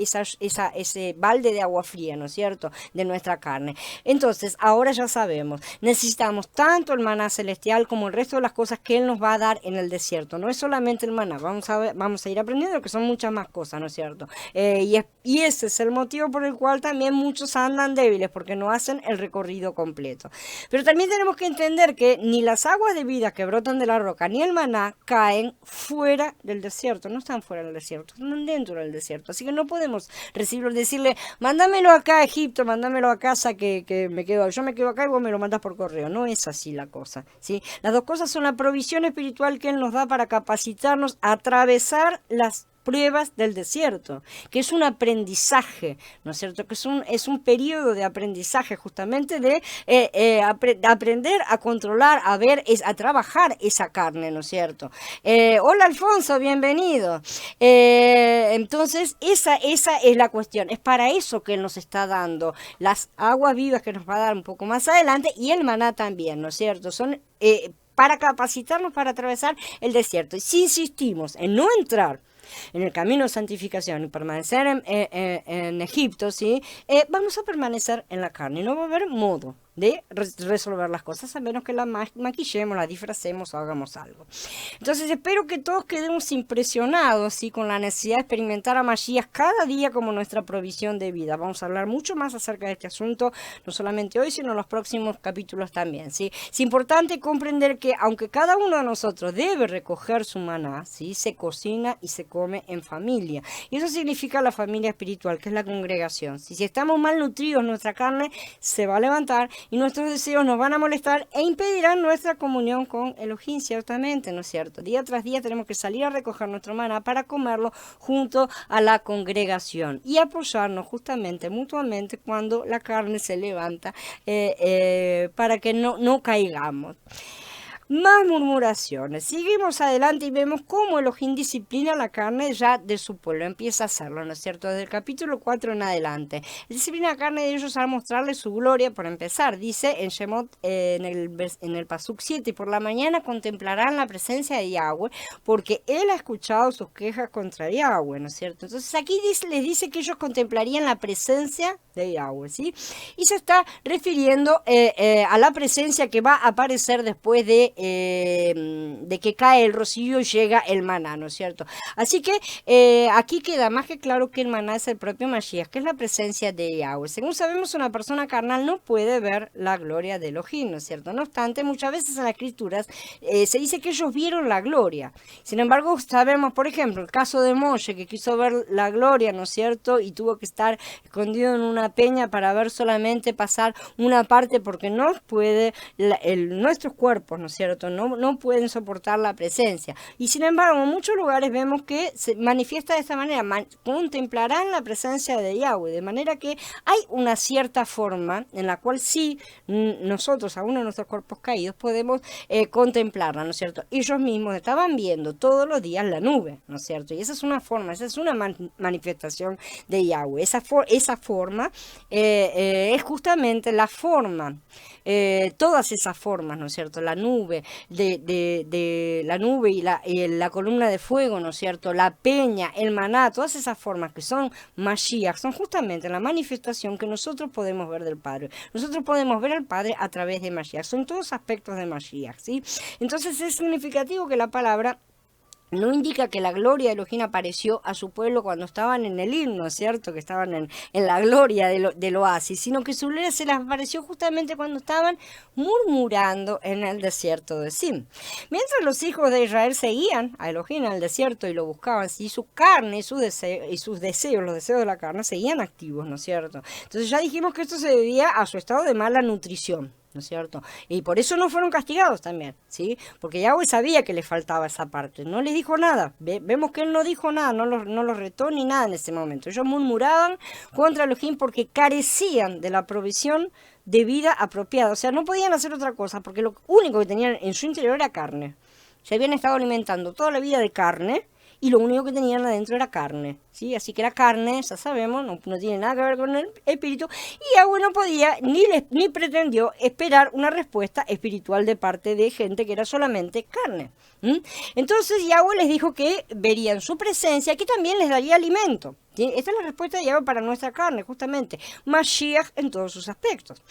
ese balde de agua fría, ¿no es cierto?, de nuestra carne. Entonces, ahora ya sabemos, necesitamos tanto el maná celestial como el resto de las cosas que Él nos va a dar en el desierto. No es solamente el maná, vamos a ir aprendiendo que son muchas más cosas, ¿no es cierto? Y ese es el motivo por el cual también muchos andan débiles, porque no hacen el recorrido completo. Pero también tenemos que entender que ni las aguas de vida que brotan de la roca, ni el maná caen fuera del desierto, no están fuera del desierto, están dentro del desierto. Así que no podemos recibirlo, decirle, mándamelo acá a Egipto, mándamelo a casa que yo me quedo acá y vos me lo mandas por correo. No es así la cosa, ¿sí? Las dos cosas son la provisión espiritual que Él nos da para capacitarnos a atravesar las pruebas del desierto, que es un aprendizaje, ¿no es cierto?, que es un periodo de aprendizaje justamente de aprender a controlar, a ver, a trabajar esa carne, ¿no es cierto? Hola Alfonso, bienvenido. Entonces, esa es la cuestión, es para eso que Él nos está dando las aguas vivas que nos va a dar un poco más adelante y el maná también, ¿no es cierto? Son para capacitarnos para atravesar el desierto. Y si insistimos en no entrar en el camino de santificación y permanecer en Egipto, ¿sí? Vamos a permanecer en la carne y no va a haber modo de resolver las cosas a menos que la maquillemos, la disfracemos o hagamos algo. Entonces espero que todos quedemos impresionados, ¿sí?, con la necesidad de experimentar a Mashiach cada día como nuestra provisión de vida. Vamos a hablar mucho más acerca de este asunto, no solamente hoy, sino en los próximos capítulos también, ¿sí? Es importante comprender que aunque cada uno de nosotros debe recoger su maná, ¿sí?, se cocina y se come en familia. Y eso significa la familia espiritual, que es la congregación. Si estamos malnutridos, nuestra carne se va a levantar y nuestros deseos nos van a molestar e impedirán nuestra comunión con Elohim, ciertamente, ¿no es cierto? Día tras día tenemos que salir a recoger nuestro maná para comerlo junto a la congregación y apoyarnos justamente mutuamente cuando la carne se levanta para que no caigamos. Más murmuraciones. Seguimos adelante y vemos cómo Elohim disciplina la carne ya de su pueblo. Empieza a hacerlo, ¿no es cierto? Desde el capítulo 4 en adelante. Disciplina la carne de ellos al mostrarles su gloria, por empezar. Dice en Shemot, en el Pasuk 7, por la mañana contemplarán la presencia de Yahweh, porque Él ha escuchado sus quejas contra Yahweh, ¿no es cierto? Entonces aquí les dice que ellos contemplarían la presencia de Yahweh, ¿sí? Y se está refiriendo a la presencia que va a aparecer después de que cae el rocío y llega el maná, ¿no es cierto? Así que aquí queda más que claro que el maná es el propio Mashiach, que es la presencia de Yahweh. Según sabemos, una persona carnal no puede ver la gloria de Elohim, ¿no es cierto? No obstante, muchas veces en las escrituras se dice que ellos vieron la gloria. Sin embargo, sabemos, por ejemplo, el caso de Moshe, que quiso ver la gloria, ¿no es cierto? Y tuvo que estar escondido en una peña para ver solamente pasar una parte, porque no puede, nuestros cuerpos, ¿no es cierto?, no pueden soportar la presencia. Y sin embargo, en muchos lugares vemos que se manifiesta de esta manera, contemplarán la presencia de Yahweh, de manera que hay una cierta forma en la cual sí nosotros, aún en nuestros cuerpos caídos, podemos contemplarla, ¿no es cierto? Ellos mismos estaban viendo todos los días la nube, ¿no es cierto? Y esa es una forma, esa es una manifestación de Yahweh. Esa forma es justamente la forma, todas esas formas, ¿no es cierto? La nube, de la nube y la columna de fuego, ¿no es cierto? La peña, el maná, todas esas formas que son Mashiach, son justamente la manifestación que nosotros podemos ver del Padre. Nosotros podemos ver al Padre a través de Mashiach. Son todos aspectos de Mashiach, ¿sí? Entonces es significativo que la palabra no indica que la gloria de Elohim apareció a su pueblo cuando estaban en el himno, ¿cierto? Que estaban en la gloria del oasis, sino que su gloria se les apareció justamente cuando estaban murmurando en el desierto de Sin. Mientras los hijos de Israel seguían a Elohim en el desierto y lo buscaban, y su carne y sus deseos, los deseos de la carne, seguían activos, ¿no es cierto? Entonces ya dijimos que esto se debía a su estado de mala nutrición, ¿no es cierto? Y por eso no fueron castigados también, ¿sí? Porque Yahweh sabía que le faltaba esa parte, no les dijo nada. Vemos que él no dijo nada, no los retó ni nada en ese momento. Ellos murmuraban contra Elohim porque carecían de la provisión de vida apropiada, o sea, no podían hacer otra cosa, porque lo único que tenían en su interior era carne. Se habían estado alimentando toda la vida de carne, y lo único que tenían adentro era carne, ¿sí? Así que la carne, ya sabemos, no tiene nada que ver con el espíritu, y Yahweh no podía ni pretendió esperar una respuesta espiritual de parte de gente que era solamente carne. Entonces Yahweh les dijo que verían su presencia, que también les daría alimento. ¿Sí? Esta es la respuesta de Yahweh para nuestra carne, justamente. Mashiach en todos sus aspectos.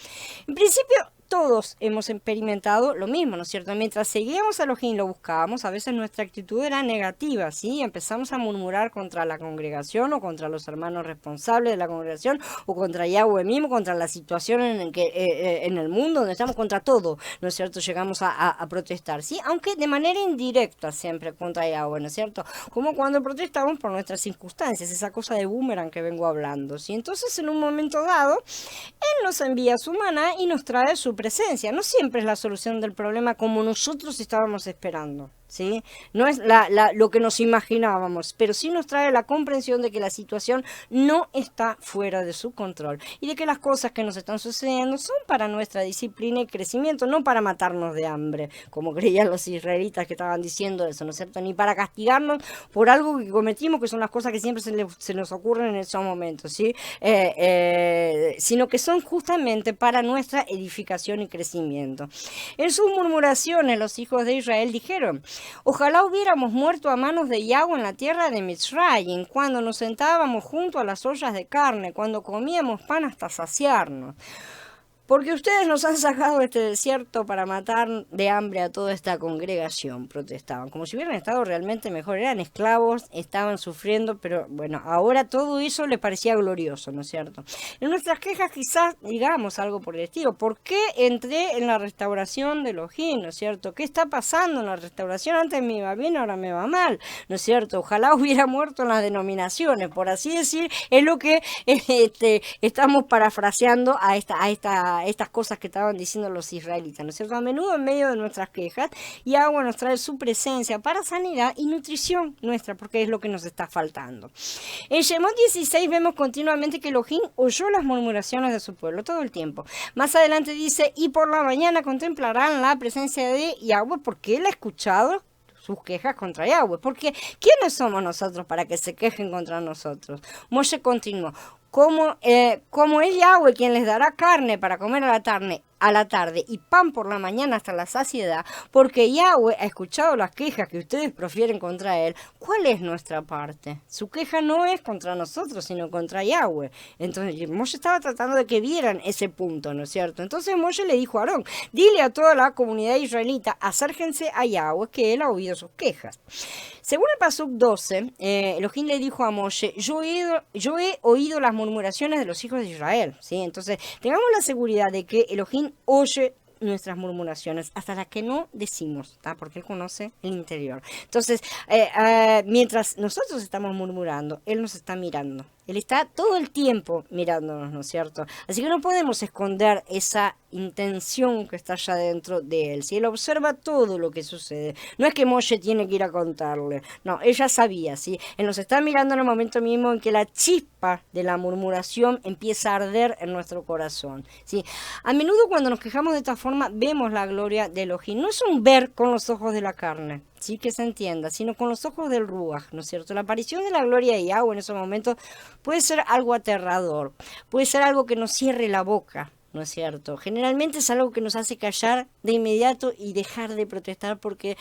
En principio, todos hemos experimentado lo mismo, ¿no es cierto? Mientras seguíamos a Elohim, lo buscábamos, a veces nuestra actitud era negativa, ¿sí? Empezamos a murmurar contra la congregación o contra los hermanos responsables de la congregación o contra Yahweh mismo, contra la situación en el mundo, donde estamos, contra todo, ¿no es cierto? Llegamos a protestar, ¿sí? Aunque de manera indirecta siempre contra Yahweh, ¿no es cierto? Como cuando protestamos por nuestras circunstancias, esa cosa de boomerang que vengo hablando, ¿sí? Entonces, en un momento dado, Él nos envía su maná y nos trae su presencia. No siempre es la solución del problema como nosotros estábamos esperando, ¿sí? No es lo que nos imaginábamos, pero sí nos trae la comprensión de que la situación no está fuera de su control y de que las cosas que nos están sucediendo son para nuestra disciplina y crecimiento, no para matarnos de hambre, como creían los israelitas que estaban diciendo eso, ¿no es cierto? Ni para castigarnos por algo que cometimos, que son las cosas que siempre se nos ocurren en esos momentos, ¿sí? Sino que son justamente para nuestra edificación y crecimiento. En sus murmuraciones, los hijos de Israel dijeron: ojalá hubiéramos muerto a manos de Yahweh en la tierra de Mitzrayim, cuando nos sentábamos junto a las ollas de carne, cuando comíamos pan hasta saciarnos. Porque ustedes nos han sacado de este desierto para matar de hambre a toda esta congregación, protestaban. Como si hubieran estado realmente mejor, eran esclavos, estaban sufriendo, pero bueno, ahora todo eso les parecía glorioso, ¿no es cierto? En nuestras quejas quizás digamos algo por el estilo. ¿Por qué entré en la restauración de Elohim, ¿no es cierto? ¿Qué está pasando en la restauración? Antes me iba bien, ahora me va mal, ¿no es cierto? Ojalá hubiera muerto en las denominaciones, por así decir, es lo que estamos parafraseando a estas cosas que estaban diciendo los israelitas, ¿no es cierto? A menudo en medio de nuestras quejas, Yahweh nos trae su presencia para sanidad y nutrición nuestra, porque es lo que nos está faltando. En Shemot 16 vemos continuamente que Elohim oyó las murmuraciones de su pueblo todo el tiempo. Más adelante dice: y por la mañana contemplarán la presencia de Yahweh, porque él ha escuchado sus quejas contra Yahweh. Porque ¿quiénes somos nosotros para que se quejen contra nosotros? Moshe continuó: como es Yahweh quien les dará carne para comer a la tarde y pan por la mañana hasta la saciedad, porque Yahweh ha escuchado las quejas que ustedes profieren contra él, ¿cuál es nuestra parte? Su queja no es contra nosotros, sino contra Yahweh. Entonces Moshe estaba tratando de que vieran ese punto, ¿no es cierto? Entonces Moshe le dijo a Aarón: dile a toda la comunidad israelita, acérquense a Yahweh, que él ha oído sus quejas. Según el Pasuk 12, Elohim le dijo a Moshe: yo he oído las murmuraciones de los hijos de Israel, ¿sí? Entonces, tengamos la seguridad de que Elohim oye nuestras murmuraciones, hasta las que no decimos, ¿tá? Porque Él conoce el interior. Entonces, mientras nosotros estamos murmurando, Él nos está mirando. Él está todo el tiempo mirándonos, ¿no es cierto? Así que no podemos esconder esa intención que está allá dentro de él. Si él observa todo lo que sucede, no es que Moshe tiene que ir a contarle, no, ella sabía, ¿sí? Él nos está mirando en el momento mismo en que la chispa de la murmuración empieza a arder en nuestro corazón, ¿sí? A menudo cuando nos quejamos de esta forma, vemos la gloria de Elohim. No es un ver con los ojos de la carne, sí, que se entienda, sino con los ojos del Ruach, ¿no es cierto? La aparición de la gloria de Yahweh en esos momentos puede ser algo aterrador, puede ser algo que nos cierre la boca, ¿no es cierto? Generalmente es algo que nos hace callar de inmediato y dejar de protestar porque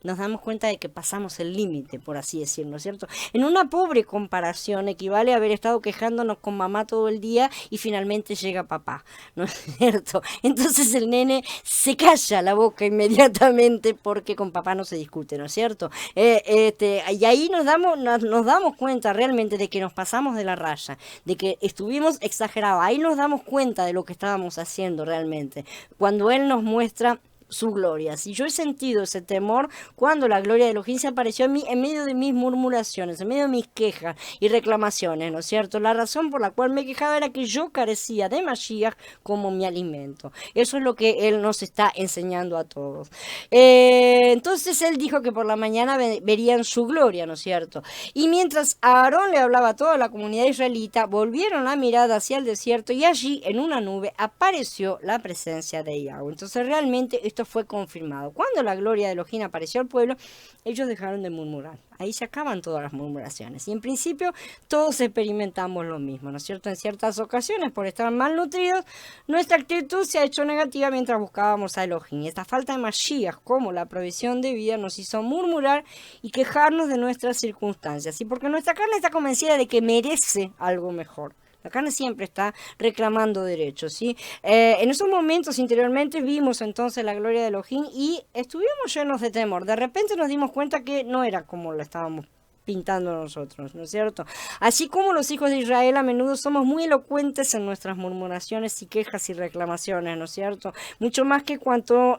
nos damos cuenta de que pasamos el límite, por así decirlo, ¿no es cierto? En una pobre comparación equivale a haber estado quejándonos con mamá todo el día y finalmente llega papá, ¿no es cierto? Entonces el nene se calla la boca inmediatamente porque con papá no se discute, ¿no es cierto? Y ahí nos damos cuenta realmente de que nos pasamos de la raya, de que estuvimos exagerados. Ahí nos damos cuenta de lo que estábamos haciendo realmente, cuando Él nos muestra su gloria. Si yo he sentido ese temor cuando la gloria de Elohim se apareció en mí en medio de mis murmuraciones, en medio de mis quejas y reclamaciones, ¿no es cierto? La razón por la cual me quejaba era que yo carecía de Mashiach como mi alimento. Eso es lo que Él nos está enseñando a todos. Entonces Él dijo que por la mañana verían su gloria, ¿no es cierto? Y mientras Aarón le hablaba a toda la comunidad israelita, volvieron la mirada hacia el desierto y allí en una nube apareció la presencia de Yahweh. Entonces realmente esto esto fue confirmado. Cuando la gloria de Elohim apareció al pueblo, ellos dejaron de murmurar. Ahí se acaban todas las murmuraciones. Y en principio todos experimentamos lo mismo, ¿no es cierto? En ciertas ocasiones, por estar malnutridos, nuestra actitud se ha hecho negativa mientras buscábamos a Elohim. Y esta falta de Mashiach, como la provisión de vida, nos hizo murmurar y quejarnos de nuestras circunstancias. Y porque nuestra carne está convencida de que merece algo mejor. La carne siempre está reclamando derechos, ¿sí? En esos momentos interiormente vimos entonces la gloria de Elohim y estuvimos llenos de temor. De repente nos dimos cuenta que no era como la estábamos pintando nosotros, ¿no es cierto? Así como los hijos de Israel a menudo somos muy elocuentes en nuestras murmuraciones y quejas y reclamaciones, ¿no es cierto? Mucho más que cuando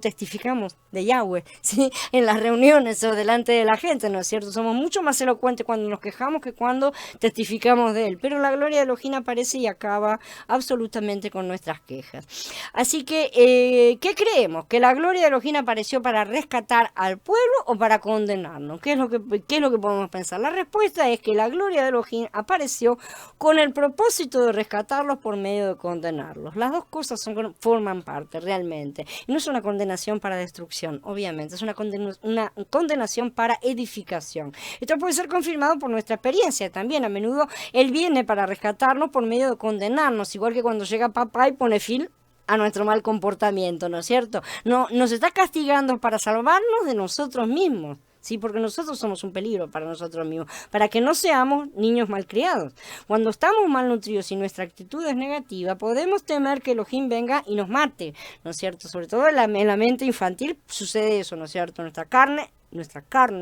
testificamos de Yahweh, ¿sí? En las reuniones o delante de la gente, ¿no es cierto? Somos mucho más elocuentes cuando nos quejamos que cuando testificamos de Él. Pero la gloria de Elohim aparece y acaba absolutamente con nuestras quejas. Así que, ¿qué creemos? ¿Que la gloria de Elohim apareció para rescatar al pueblo o para condenarnos? ¿Qué es lo que podemos pensar? La respuesta es que la gloria de Elohim apareció con el propósito de rescatarlos por medio de condenarlos. Las dos cosas forman parte realmente. Y no es una condenación para destrucción, obviamente, es una condenación para edificación. Esto puede ser confirmado por nuestra experiencia también. A menudo Él viene para rescatarnos por medio de condenarnos, igual que cuando llega papá y pone fin a nuestro mal comportamiento, ¿no es cierto? No, nos está castigando para salvarnos de nosotros mismos. Sí, porque nosotros somos un peligro para nosotros mismos, para que no seamos niños malcriados. Cuando estamos malnutridos y nuestra actitud es negativa, podemos temer que Elohim venga y nos mate, ¿no es cierto? Sobre todo en la mente infantil sucede eso, ¿no es cierto? Nuestra carne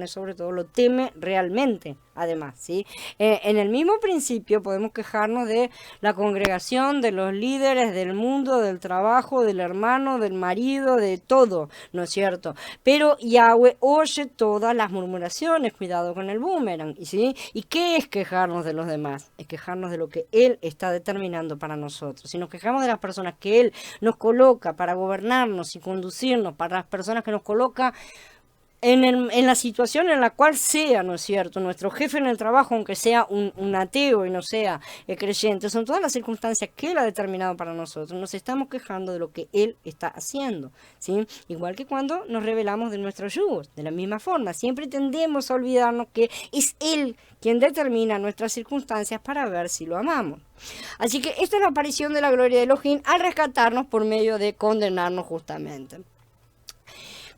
sobre todo lo teme realmente, además, ¿sí? En el mismo principio podemos quejarnos de la congregación, de los líderes, del mundo, del trabajo, del hermano, del marido, de todo, ¿no es cierto? Pero Yahweh oye todas las murmuraciones, cuidado con el boomerang, ¿sí? ¿Y qué es quejarnos de los demás? Es quejarnos de lo que Él está determinando para nosotros. Si nos quejamos de las personas que Él nos coloca para gobernarnos y conducirnos, para las personas que nos coloca en la situación en la cual sea, ¿no es cierto? Nuestro jefe en el trabajo, aunque sea un ateo y no sea creyente, son todas las circunstancias que Él ha determinado para nosotros. Nos estamos quejando de lo que Él está haciendo, ¿sí? Igual que cuando nos rebelamos de nuestros yugos, de la misma forma. Siempre tendemos a olvidarnos que es Él quien determina nuestras circunstancias para ver si lo amamos. Así que esta es la aparición de la gloria de Elohim al rescatarnos por medio de condenarnos justamente.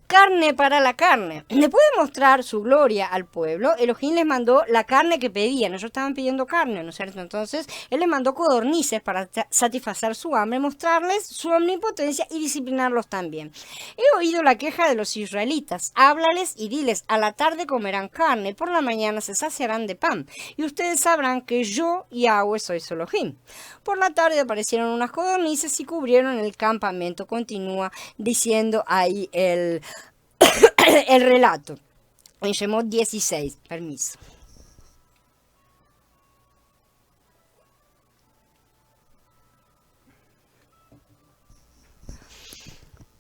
Carne para la carne. Después de mostrar su gloria al pueblo, Elohim les mandó la carne que pedían. Ellos estaban pidiendo carne, ¿no es cierto? Entonces, Él les mandó codornices para satisfacer su hambre, mostrarles su omnipotencia y disciplinarlos también. He oído la queja de los israelitas. Háblales y diles, a la tarde comerán carne, por la mañana se saciarán de pan. Y ustedes sabrán que yo, Yahweh, soy su Elohim. Por la tarde aparecieron unas codornices y cubrieron el campamento. Continúa diciendo ahí el relato en Shemot 16, permiso.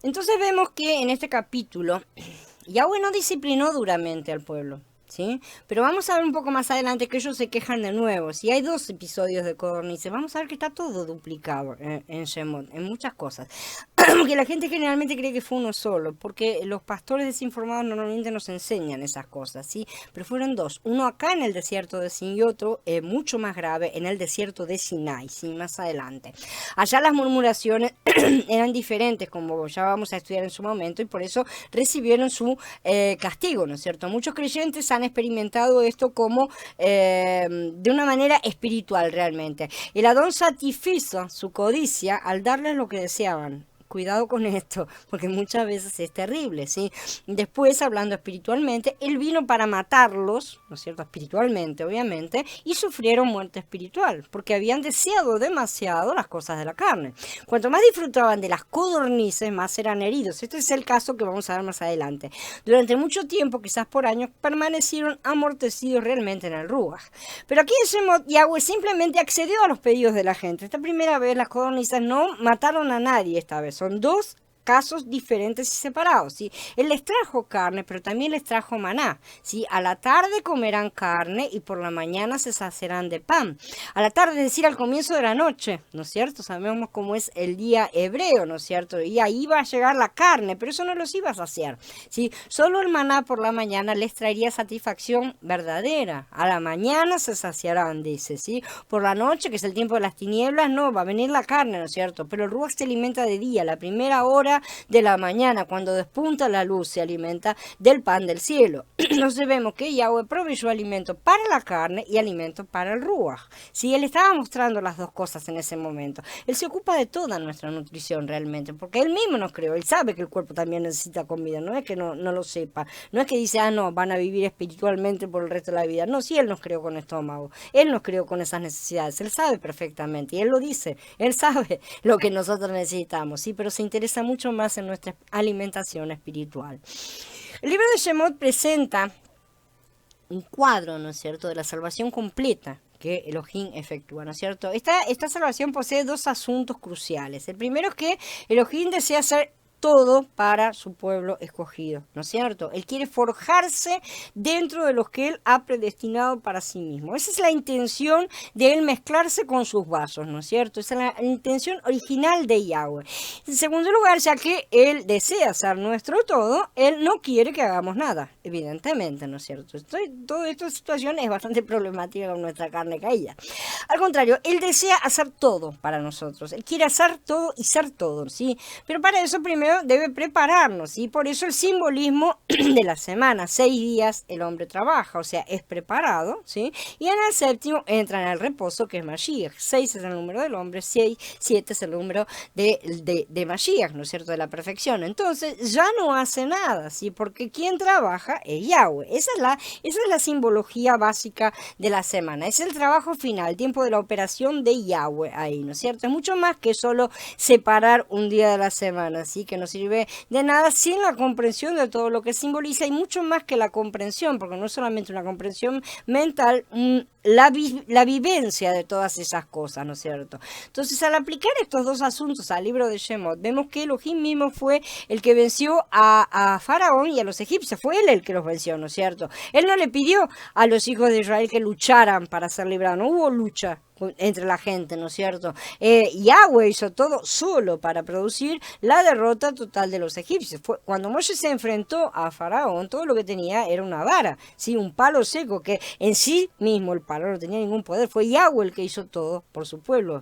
Entonces vemos que en este capítulo Yahweh no disciplinó duramente al pueblo, ¿sí? Pero vamos a ver un poco más adelante que ellos se quejan de nuevo. Si hay 2 episodios de codornices, vamos a ver que está todo duplicado en Shemot, en muchas cosas. Porque la gente generalmente cree que fue uno solo, porque los pastores desinformados normalmente nos enseñan esas cosas, ¿sí? Pero fueron 2, uno acá en el desierto de Sin y otro mucho más grave en el desierto de Sinai, ¿sí? Más adelante. Allá las murmuraciones eran diferentes, como ya vamos a estudiar en su momento, y por eso recibieron su castigo, ¿no es cierto? Muchos creyentes han experimentado esto como de una manera espiritual realmente. El Adón satisfizo su codicia al darles lo que deseaban. Cuidado con esto, porque muchas veces es terrible, ¿sí? Después, hablando espiritualmente, Él vino para matarlos, ¿no es cierto? Espiritualmente, obviamente, y sufrieron muerte espiritual, porque habían deseado demasiado las cosas de la carne. Cuanto más disfrutaban de las codornices, más eran heridos. Este es el caso que vamos a ver más adelante. Durante mucho tiempo, quizás por años, permanecieron amortecidos realmente en el Ruach. Pero aquí en Shemot, Yahweh simplemente accedió a los pedidos de la gente. Esta primera vez las codornices no mataron a nadie esta vez. Son 2 casos diferentes y separados, ¿sí? Él les trajo carne, pero también les trajo maná, ¿sí? A la tarde comerán carne y por la mañana se saciarán de pan. A la tarde, es decir, al comienzo de la noche, ¿no es cierto? Sabemos cómo es el día hebreo, ¿no es cierto? Y ahí va a llegar la carne, pero eso no los iba a saciar, ¿sí? Solo el maná por la mañana les traería satisfacción verdadera. A la mañana se saciarán, dice, ¿sí? Por la noche, que es el tiempo de las tinieblas, no, va a venir la carne, ¿no es cierto? Pero el ruach se alimenta de día, la primera hora de la mañana, cuando despunta la luz, se alimenta del pan del cielo. Entonces vemos que Yahweh proveyó alimento para la carne y alimento para el ruach. Sí, él estaba mostrando las dos cosas en ese momento. Él se ocupa de toda nuestra nutrición realmente, porque él mismo nos creó, él sabe que el cuerpo también necesita comida, no es que no lo sepa, no es que dice, no, van a vivir espiritualmente por el resto de la vida, no, sí, él nos creó con estómago, él nos creó con esas necesidades, él sabe perfectamente, y él lo dice, él sabe lo que nosotros necesitamos, sí, pero se interesa mucho más en nuestra alimentación espiritual. El libro de Shemot presenta un cuadro, ¿no es cierto?, de la salvación completa que Elohim efectúa, ¿no es cierto? Esta salvación posee dos asuntos cruciales. El primero es que Elohim desea hacer todo para su pueblo escogido, ¿no es cierto? Él quiere forjarse dentro de los que él ha predestinado para sí mismo. Esa es la intención de él mezclarse con sus vasos, ¿no es cierto? Esa es la intención original de Yahweh. En segundo lugar, ya que él desea ser nuestro todo, él no quiere que hagamos nada, evidentemente, ¿no es cierto? Toda esta situación es bastante problemática con nuestra carne caída. Al contrario, él desea hacer todo para nosotros. Él quiere hacer todo y ser todo, ¿sí? Pero para eso primero debe prepararnos, y por eso el simbolismo de la semana, 6 días el hombre trabaja, o sea, es preparado, ¿sí? Y en el séptimo entra en el reposo, que es Mashiach. 6 es el número del hombre, 7 es el número de Mashiach, ¿no es cierto?, de la perfección. Entonces ya no hace nada, ¿sí? Porque quien trabaja es Yahweh. Esa es la simbología básica de la semana, es el trabajo final, el tiempo de la operación de Yahweh ahí, ¿no es cierto? Es mucho más que solo separar un día de la semana, ¿sí? Que no sirve de nada sin la comprensión de todo lo que simboliza, y mucho más que la comprensión, porque no es solamente una comprensión mental, la vivencia de todas esas cosas, ¿no es cierto? Entonces, al aplicar estos dos asuntos al libro de Shemot, vemos que Elohim mismo fue el que venció a Faraón y a los egipcios, fue él el que los venció, ¿no es cierto? Él no le pidió a los hijos de Israel que lucharan para ser librados, no hubo lucha entre la gente, ¿no es cierto? Yahweh hizo todo solo para producir la derrota total de los egipcios. Cuando Moisés se enfrentó a Faraón, todo lo que tenía era una vara, ¿sí? Un palo seco, que en sí mismo el palo no tenía ningún poder. Fue Yahweh el que hizo todo por su pueblo.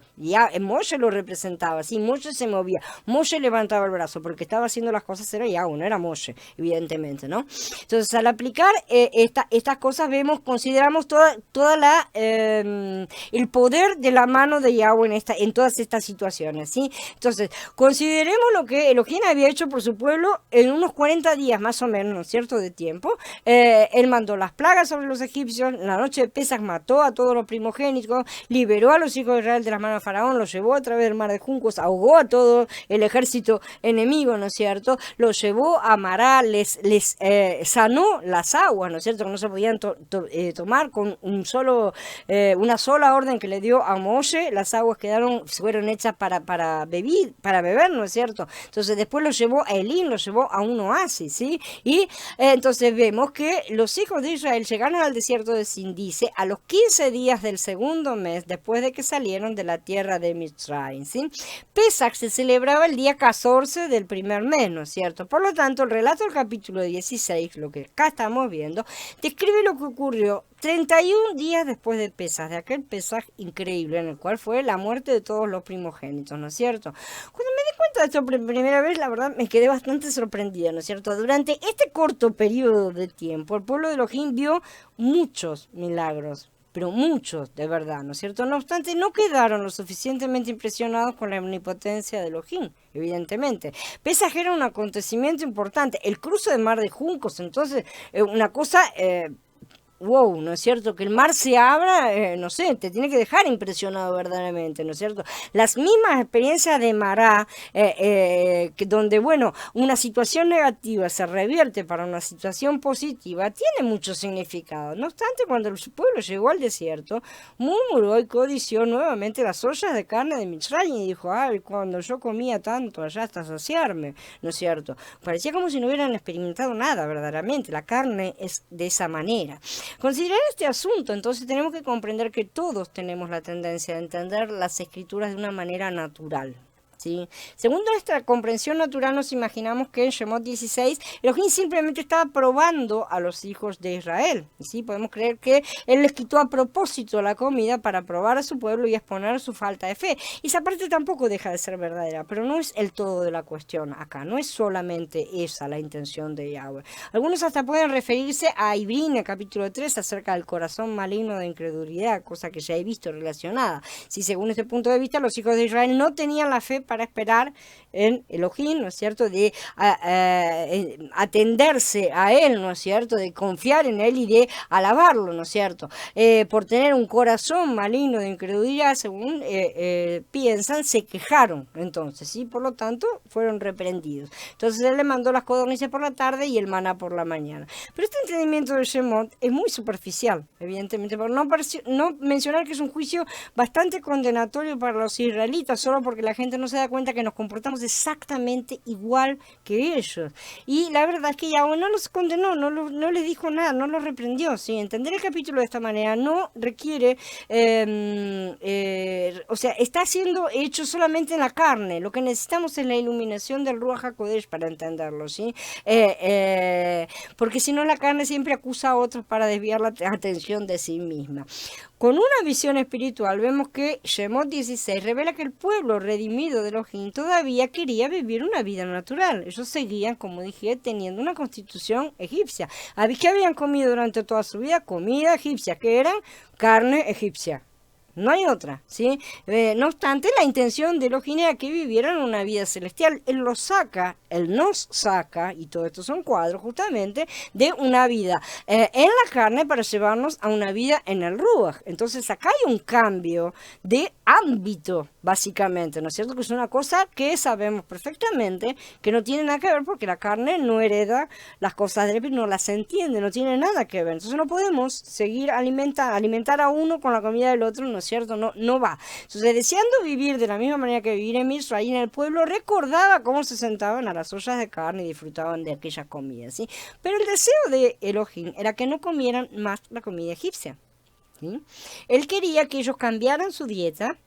Moisés lo representaba, ¿sí? Moisés se movía, Moisés levantaba el brazo, porque estaba haciendo las cosas era Yahweh, no era Moisés, evidentemente, ¿no? Entonces, al aplicar estas cosas, consideramos toda el poder de la mano de Yahweh en todas estas situaciones, ¿sí? Entonces, consideremos lo que Elohim había hecho por su pueblo en unos 40 días más o menos, ¿no es cierto?, de tiempo. Él mandó las plagas sobre los egipcios, en la noche de Pesach mató a todos los primogénitos, liberó a los hijos de Israel de las manos de Faraón, los llevó a través del mar de juncos, ahogó a todo el ejército enemigo, ¿no es cierto?, los llevó a Mará, les sanó las aguas, ¿no es cierto?, que no se podían tomar con una sola orden que le dio a Moshe. Las aguas fueron hechas para beber, ¿no es cierto? Entonces después lo llevó a Elín, lo llevó a un oasis, ¿sí? Y entonces vemos que los hijos de Israel llegaron al desierto de Sin, dice, a los 15 días del segundo mes, después de que salieron de la tierra de Mitzrayim, ¿sí? Pesach se celebraba el día 14 del primer mes, ¿no es cierto? Por lo tanto, el relato del capítulo 16, lo que acá estamos viendo, describe lo que ocurrió 31 días después de Pesaj, de aquel Pesaj increíble en el cual fue la muerte de todos los primogénitos, ¿no es cierto? Cuando me di cuenta de esto por primera vez, la verdad me quedé bastante sorprendida, ¿no es cierto? Durante este corto periodo de tiempo, el pueblo de Elohim vio muchos milagros, pero muchos, de verdad, ¿no es cierto? No obstante, no quedaron lo suficientemente impresionados con la omnipotencia de Elohim, evidentemente. Pesaj era un acontecimiento importante, el cruce del mar de juncos, entonces, una cosa wow, ¿no es cierto? Que el mar se abra, no sé, te tiene que dejar impresionado verdaderamente, ¿no es cierto? Las mismas experiencias de Mará, donde, bueno, una situación negativa se revierte para una situación positiva, tiene mucho significado. No obstante, cuando el pueblo llegó al desierto, murmuró y codició nuevamente las ollas de carne de Mitzrayim y dijo, ay, cuando yo comía tanto allá hasta saciarme, ¿no es cierto? Parecía como si no hubieran experimentado nada verdaderamente. La carne es de esa manera. Considerar este asunto, entonces tenemos que comprender que todos tenemos la tendencia de entender las escrituras de una manera natural. ¿Sí? Según nuestra comprensión natural, nos imaginamos que en Shemot 16 Elohim simplemente estaba probando a los hijos de Israel. ¿Sí? Podemos creer que él les quitó a propósito la comida para probar a su pueblo y exponer su falta de fe. Y esa parte tampoco deja de ser verdadera, pero no es el todo de la cuestión acá. No es solamente esa la intención de Yahweh. Algunos hasta pueden referirse a Ibrín, el capítulo 3, acerca del corazón maligno de incredulidad, cosa que ya he visto relacionada. Si según este punto de vista los hijos de Israel no tenían la fe para esperar en Elohim, ¿no es cierto?, de atenderse a él, ¿no es cierto?, de confiar en él y de alabarlo, ¿no es cierto?, por tener un corazón maligno de incredulidad, según piensan, se quejaron entonces, ¿sí?, por lo tanto fueron reprendidos. Entonces él le mandó las codornices por la tarde y el maná por la mañana. Pero este entendimiento de Shemot es muy superficial, evidentemente, por no mencionar que es un juicio bastante condenatorio para los israelitas, solo porque la gente no se da cuenta que nos comportamos exactamente igual que ellos. Y la verdad es que Yahweh no los condenó, no les dijo nada, no los reprendió. ¿Sí? Entender el capítulo de esta manera no requiere, o sea, está siendo hecho solamente en la carne. Lo que necesitamos es la iluminación del Ruach HaKodesh para entenderlo, ¿sí? Porque si no la carne siempre acusa a otros para desviar la atención de sí misma. Con una visión espiritual vemos que Shemot 16 revela que el pueblo redimido de Elohim todavía quería vivir una vida natural. Ellos seguían, como dije, teniendo una constitución egipcia. ¿Qué habían comido durante toda su vida? Comida egipcia, que eran carne egipcia. No hay otra, ¿sí? No obstante, la intención de Elohim era que vivieran una vida celestial. Él nos saca, y todo esto son cuadros justamente, de una vida en la carne para llevarnos a una vida en el Ruach. Entonces acá hay un cambio de ámbito, básicamente, ¿no es cierto? Que es una cosa que sabemos perfectamente que no tiene nada que ver porque la carne no hereda las cosas del espíritu, no las entiende, no tiene nada que ver. Entonces no podemos seguir alimentar a uno con la comida del otro, ¿no es cierto? No va. Entonces, deseando vivir de la misma manera que vivir en Misraim, el pueblo recordaba cómo se sentaban a las ollas de carne y disfrutaban de aquella comida, ¿sí? Pero el deseo de Elohim era que no comieran más la comida egipcia, ¿sí? Él quería que ellos cambiaran su dieta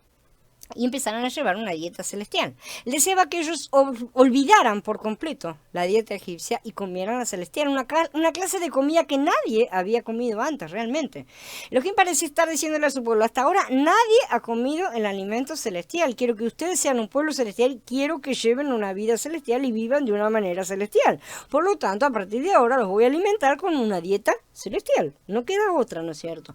y empezaron a llevar una dieta celestial. Él deseaba que ellos olvidaran por completo la dieta egipcia y comieran la celestial, una clase de comida que nadie había comido antes realmente. Elohim parece estar diciéndole a su pueblo, hasta ahora nadie ha comido el alimento celestial, quiero que ustedes sean un pueblo celestial, quiero que lleven una vida celestial y vivan de una manera celestial. Por lo tanto, a partir de ahora los voy a alimentar con una dieta celestial, no queda otra, ¿no es cierto?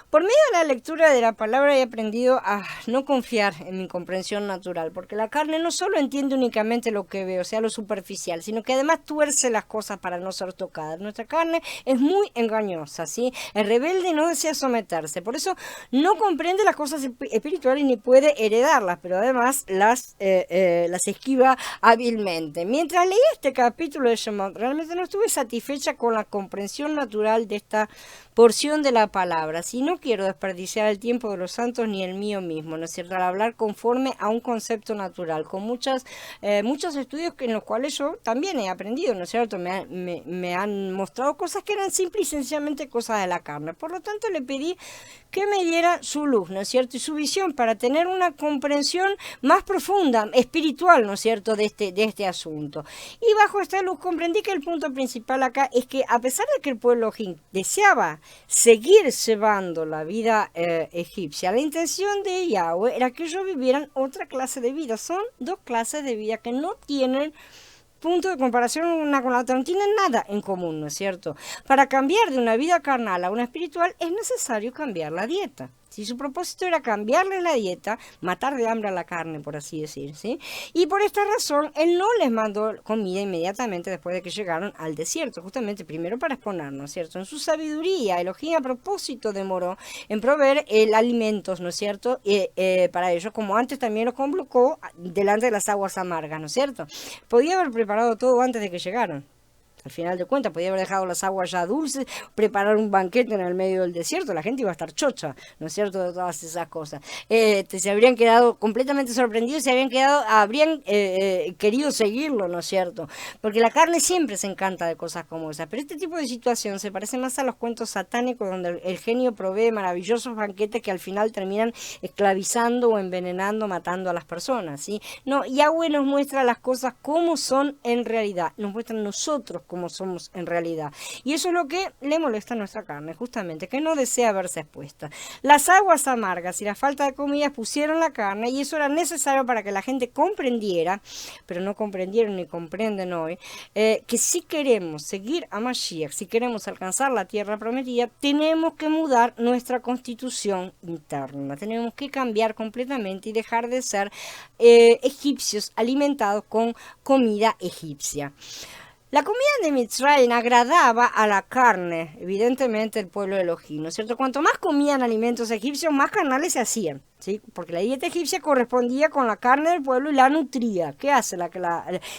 Por medio de la lectura de la palabra he aprendido a no confiar en mi comprensión natural, porque la carne no solo entiende únicamente lo que ve, o sea, lo superficial, sino que además tuerce las cosas para no ser tocadas. Nuestra carne es muy engañosa, ¿sí? El rebelde no desea someterse, por eso no comprende las cosas espirituales ni puede heredarlas, pero además las esquiva hábilmente. Mientras leí este capítulo de Shemot, realmente no estuve satisfecha con la comprensión natural de esta porción de la palabra. Si no quiero desperdiciar el tiempo de los santos ni el mío mismo, ¿no es cierto? Al hablar conforme a un concepto natural, con muchos estudios en los cuales yo también he aprendido, ¿no es cierto? Me han mostrado cosas que eran simple y sencillamente cosas de la carne. Por lo tanto, le pedí que me diera su luz, ¿no es cierto? Y su visión para tener una comprensión más profunda, espiritual, ¿no es cierto?, de este asunto. Y bajo esta luz comprendí que el punto principal acá es que a pesar de que el pueblo deseaba seguir llevando la vida egipcia, la intención de Yahweh era que ellos vivieran otra clase de vida. Son dos clases de vida que no tienen punto de comparación una con la otra, no tienen nada en común, ¿no es cierto? Para cambiar de una vida carnal a una espiritual es necesario cambiar la dieta. ¿sí? Su propósito era cambiarle la dieta, matar de hambre a la carne, por así decir, ¿sí? Y por esta razón, él no les mandó comida inmediatamente después de que llegaron al desierto, justamente primero para exponer, ¿no es cierto? En su sabiduría, Elohim a propósito demoró en proveer el alimentos, ¿no es cierto? Para ellos, como antes también los convocó delante de las aguas amargas, ¿no es cierto? Podía haber preparado todo antes de que llegaron. Al final de cuentas, podía haber dejado las aguas ya dulces, preparar un banquete en el medio del desierto, la gente iba a estar chocha, ¿no es cierto?, de todas esas cosas. Se habrían quedado completamente sorprendidos, habrían querido seguirlo, ¿no es cierto? Porque la carne siempre se encanta de cosas como esas, pero este tipo de situación se parece más a los cuentos satánicos donde el genio provee maravillosos banquetes que al final terminan esclavizando o envenenando, matando a las personas, ¿sí? No, Yahweh nos muestra las cosas como son en realidad, nos muestra a nosotros como somos en realidad. Y eso es lo que le molesta a nuestra carne, justamente, que no desea verse expuesta. Las aguas amargas y la falta de comida pusieron la carne y eso era necesario para que la gente comprendiera, pero no comprendieron ni comprenden hoy, que si queremos seguir a Mashiach, si queremos alcanzar la tierra prometida, tenemos que mudar nuestra constitución interna, tenemos que cambiar completamente y dejar de ser egipcios alimentados con comida egipcia. La comida de Mitzrayim agradaba a la carne, evidentemente el pueblo de Elohim, ¿no es cierto? Cuanto más comían alimentos egipcios, más carnales se hacían, ¿sí? Porque la dieta egipcia correspondía con la carne del pueblo y la nutría. ¿Qué hace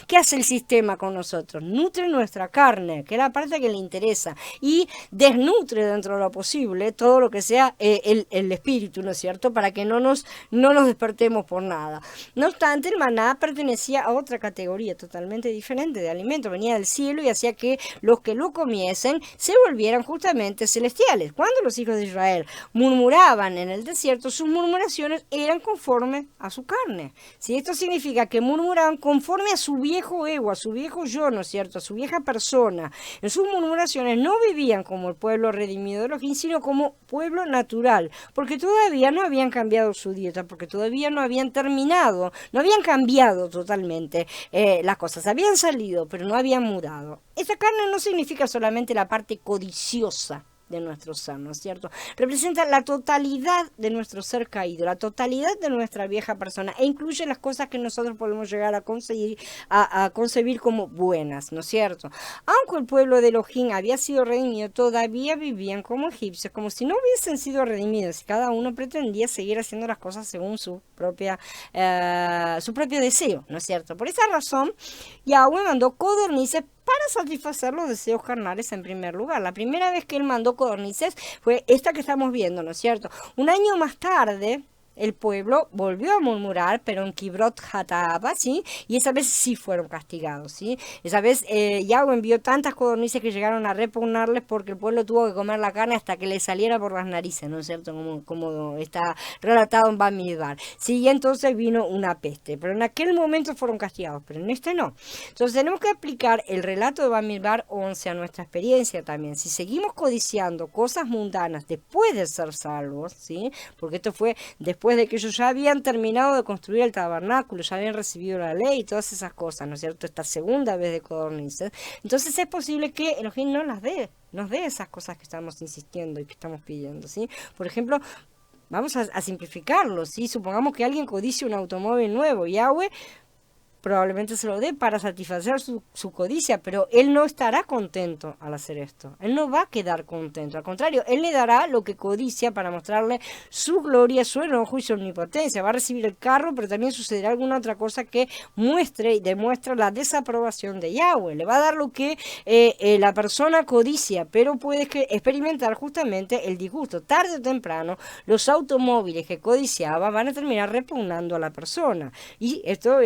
qué hace el sistema con nosotros? Nutre nuestra carne, que es la parte que le interesa, y desnutre dentro de lo posible todo lo que sea el espíritu, ¿no es cierto? Para que no nos despertemos por nada. No obstante, el maná pertenecía a otra categoría totalmente diferente de alimento, venía del cielo y hacía que los que lo comiesen se volvieran justamente celestiales. Cuando los hijos de Israel murmuraban en el desierto, sus murmuraciones eran conforme a su carne. Si esto significa que murmuraban conforme a su viejo ego, a su viejo yo, ¿no es cierto?, a su vieja persona. En sus murmuraciones no vivían como el pueblo redimido de Elohim, sino como pueblo natural, porque todavía no habían cambiado su dieta, porque todavía no habían terminado, no habían cambiado totalmente las cosas, habían salido, pero no habían mudado. Esta carne no significa solamente la parte codiciosa de nuestro ser, ¿no es cierto? Representa la totalidad de nuestro ser caído, la totalidad de nuestra vieja persona, e incluye las cosas que nosotros podemos llegar a concebir como buenas, ¿no es cierto? Aunque el pueblo de Elohim había sido redimido, todavía vivían como egipcios, como si no hubiesen sido redimidos, y cada uno pretendía seguir haciendo las cosas según su propio deseo, ¿no es cierto? Por esa razón, Yahweh mandó codornices para satisfacer los deseos carnales en primer lugar. La primera vez que él mandó codornices fue esta que estamos viendo, ¿no es cierto? Un año más tarde, el pueblo volvió a murmurar, pero en Kibrot Hataaba, ¿sí? Y esa vez sí fueron castigados, ¿sí? Esa vez Yahweh envió tantas codornices que llegaron a repugnarles porque el pueblo tuvo que comer la carne hasta que le saliera por las narices, ¿no es cierto? Como está relatado en Bamidbar. Sí, y entonces vino una peste, pero en aquel momento fueron castigados, pero en este no. Entonces tenemos que aplicar el relato de Bamidbar 11 a nuestra experiencia también. Si seguimos codiciando cosas mundanas después de ser salvos, ¿sí? Porque esto fue después de que ellos ya habían terminado de construir el tabernáculo, ya habían recibido la ley y todas esas cosas, ¿no es cierto? Esta segunda vez de codornices. Entonces es posible que Elohim no nos dé esas cosas que estamos insistiendo y que estamos pidiendo, ¿sí? Por ejemplo, vamos a simplificarlo, ¿sí? Supongamos que alguien codicia un automóvil nuevo, Yahweh probablemente se lo dé para satisfacer su codicia, pero él no estará contento al hacer esto. Él no va a quedar contento. Al contrario, él le dará lo que codicia para mostrarle su gloria, su enojo y su omnipotencia. Va a recibir el carro, pero también sucederá alguna otra cosa que muestre y demuestre la desaprobación de Yahweh. Le va a dar lo que la persona codicia, pero puede experimentar justamente el disgusto. Tarde o temprano, los automóviles que codiciaba van a terminar repugnando a la persona. Y esto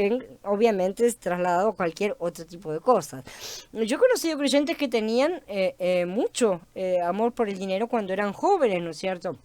obviamente es trasladado a cualquier otro tipo de cosas. Yo he conocido creyentes que tenían mucho amor por el dinero cuando eran jóvenes, ¿no es cierto?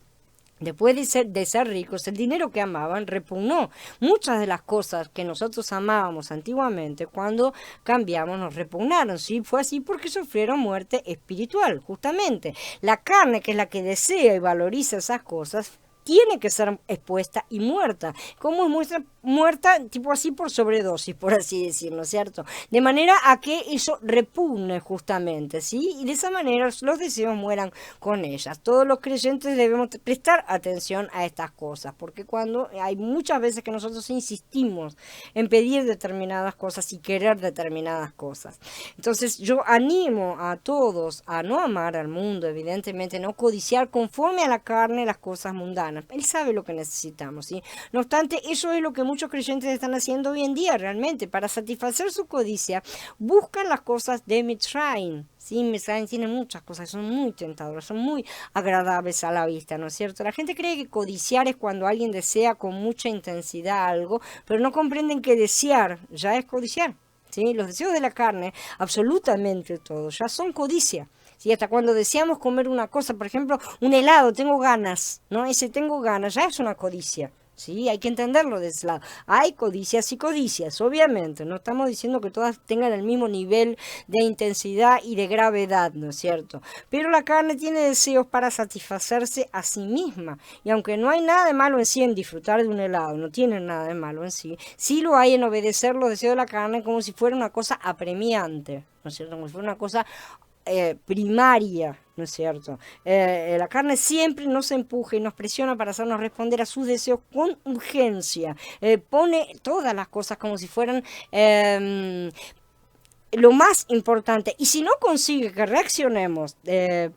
Después de ser ricos, el dinero que amaban repugnó. Muchas de las cosas que nosotros amábamos antiguamente, cuando cambiamos, nos repugnaron. Sí, fue así porque sufrieron muerte espiritual, justamente. La carne, que es la que desea y valoriza esas cosas, tiene que ser expuesta y muerta, como muestra muerta, tipo así por sobredosis, por así decirlo, ¿cierto? De manera a que eso repugne justamente, ¿sí? Y de esa manera los deseos mueran con ellas. Todos los creyentes debemos prestar atención a estas cosas, porque cuando hay muchas veces que nosotros insistimos en pedir determinadas cosas y querer determinadas cosas. Entonces yo animo a todos a no amar al mundo, evidentemente, no codiciar conforme a la carne las cosas mundanas. Él sabe lo que necesitamos, ¿sí? No obstante, eso es lo que muchos creyentes están haciendo hoy en día realmente. Para satisfacer su codicia, buscan las cosas de Mitzrayim. Sí, Mitzrayim tiene muchas cosas, son muy tentadoras, son muy agradables a la vista, ¿no es cierto? La gente cree que codiciar es cuando alguien desea con mucha intensidad algo, pero no comprenden que desear ya es codiciar. ¿Sí? Los deseos de la carne, absolutamente todos, ya son codicia. ¿Sí? Hasta cuando deseamos comer una cosa, por ejemplo, un helado, tengo ganas, ¿no? Ese tengo ganas ya es una codicia. Sí, hay que entenderlo de ese lado. Hay codicias y codicias, obviamente. No estamos diciendo que todas tengan el mismo nivel de intensidad y de gravedad, ¿no es cierto? Pero la carne tiene deseos para satisfacerse a sí misma. Y aunque no hay nada de malo en sí en disfrutar de un helado, no tiene nada de malo en sí, sí lo hay en obedecer los deseos de la carne como si fuera una cosa apremiante, ¿no es cierto? Como si fuera una cosa primaria, ¿no es cierto? La carne siempre nos empuja y nos presiona para hacernos responder a sus deseos con urgencia. Pone todas las cosas como si fueran lo más importante, y si no consigue que reaccionemos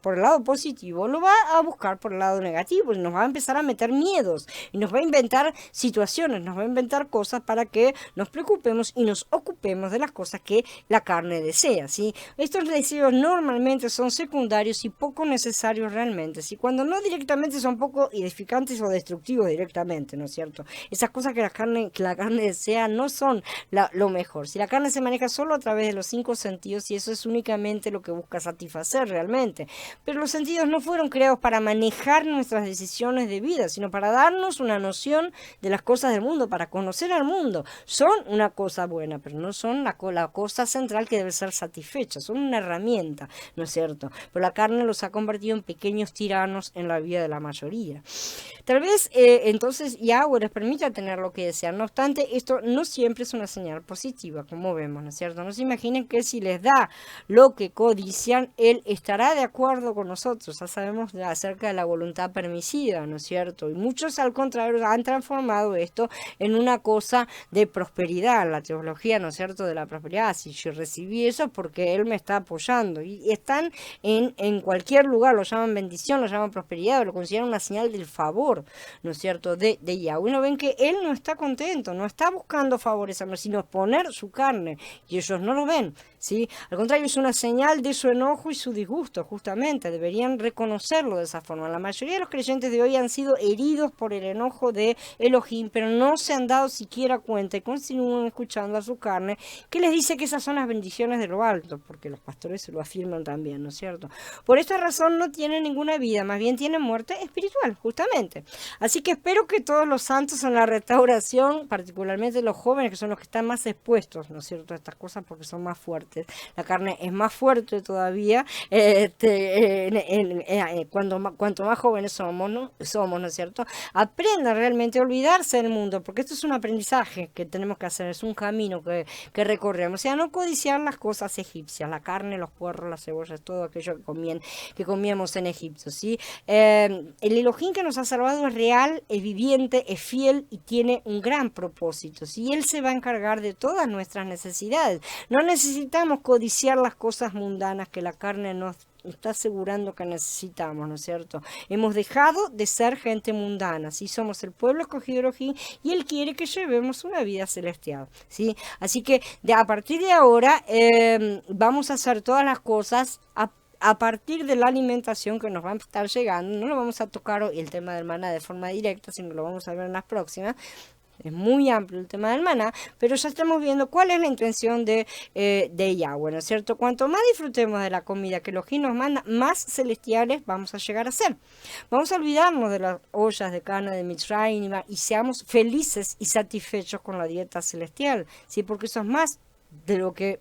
por el lado positivo, lo va a buscar por el lado negativo y nos va a empezar a meter miedos y nos va a inventar situaciones, nos va a inventar cosas para que nos preocupemos y nos ocupemos de las cosas que la carne desea, ¿sí? Estos deseos normalmente son secundarios y poco necesarios realmente, ¿sí? Cuando no directamente son poco edificantes o destructivos directamente, ¿no es cierto? Esas cosas que la carne desea no son lo mejor. Si la carne se maneja solo a través de los 5 sentidos, y eso es únicamente lo que busca satisfacer realmente, pero los sentidos no fueron creados para manejar nuestras decisiones de vida, sino para darnos una noción de las cosas del mundo, para conocer al mundo. Son una cosa buena, pero no son la cosa central que debe ser satisfecha, son una herramienta, ¿no es cierto? Pero la carne los ha convertido en pequeños tiranos en la vida de la mayoría. Tal vez entonces Yahweh les permita tener lo que desean. No obstante, esto no siempre es una señal positiva, como vemos, ¿no es cierto? No se imaginen que si les da lo que codician, Él estará de acuerdo con nosotros. Ya sabemos acerca de la voluntad permisiva, ¿no es cierto? Y muchos, al contrario, han transformado esto en una cosa de prosperidad. La teología, ¿no es cierto?, de la prosperidad. Si yo recibí eso, porque Él me está apoyando. Y están en cualquier lugar, lo llaman bendición, lo llaman prosperidad, lo consideran una señal del favor, ¿no es cierto?, de Yahweh. Uno ven que Él no está contento, no está buscando favorecernos, sino poner su carne, y ellos no lo ven, ¿sí? Al contrario, es una señal de su enojo y su disgusto, justamente. Deberían reconocerlo de esa forma. La mayoría de los creyentes de hoy han sido heridos por el enojo de Elohim, pero no se han dado siquiera cuenta y continúan escuchando a su carne, que les dice que esas son las bendiciones de lo alto, porque los pastores se lo afirman también, ¿no es cierto? Por esta razón no tienen ninguna vida, más bien tienen muerte espiritual, justamente. Así que espero que todos los santos en la restauración, particularmente los jóvenes, que son los que están más expuestos, ¿no es cierto?, a estas cosas, porque son más fuertes. La carne es más fuerte todavía. Cuanto más jóvenes somos, ¿no? ¿no es cierto? Aprendan realmente a olvidarse del mundo, porque esto es un aprendizaje que tenemos que hacer, es un camino que recorremos. O sea, no codiciar las cosas egipcias, la carne, los puerros, las cebollas, todo aquello que comíamos en Egipto, ¿sí? El Elohim que nos ha salvado es real, es viviente, es fiel y tiene un gran propósito, ¿sí? Él se va a encargar de todas nuestras necesidades. No necesitamos codiciar las cosas mundanas que la carne nos está asegurando que necesitamos, ¿no es cierto? Hemos dejado de ser gente mundana, ¿sí? Somos el pueblo escogido de Elohim y Él quiere que llevemos una vida celestial, ¿sí? Así que a partir de ahora vamos a hacer todas las cosas a partir de la alimentación que nos va a estar llegando. No lo vamos a tocar hoy el tema del maná de forma directa, sino lo vamos a ver en las próximas. Es muy amplio el tema del maná, pero ya estamos viendo cuál es la intención de Yahweh, ¿no es cierto? Cuanto más disfrutemos de la comida que Elohim nos manda, más celestiales vamos a llegar a ser. Vamos a olvidarnos de las ollas de carne de Mitzrayim y seamos felices y satisfechos con la dieta celestial, ¿sí? Porque eso es más de lo que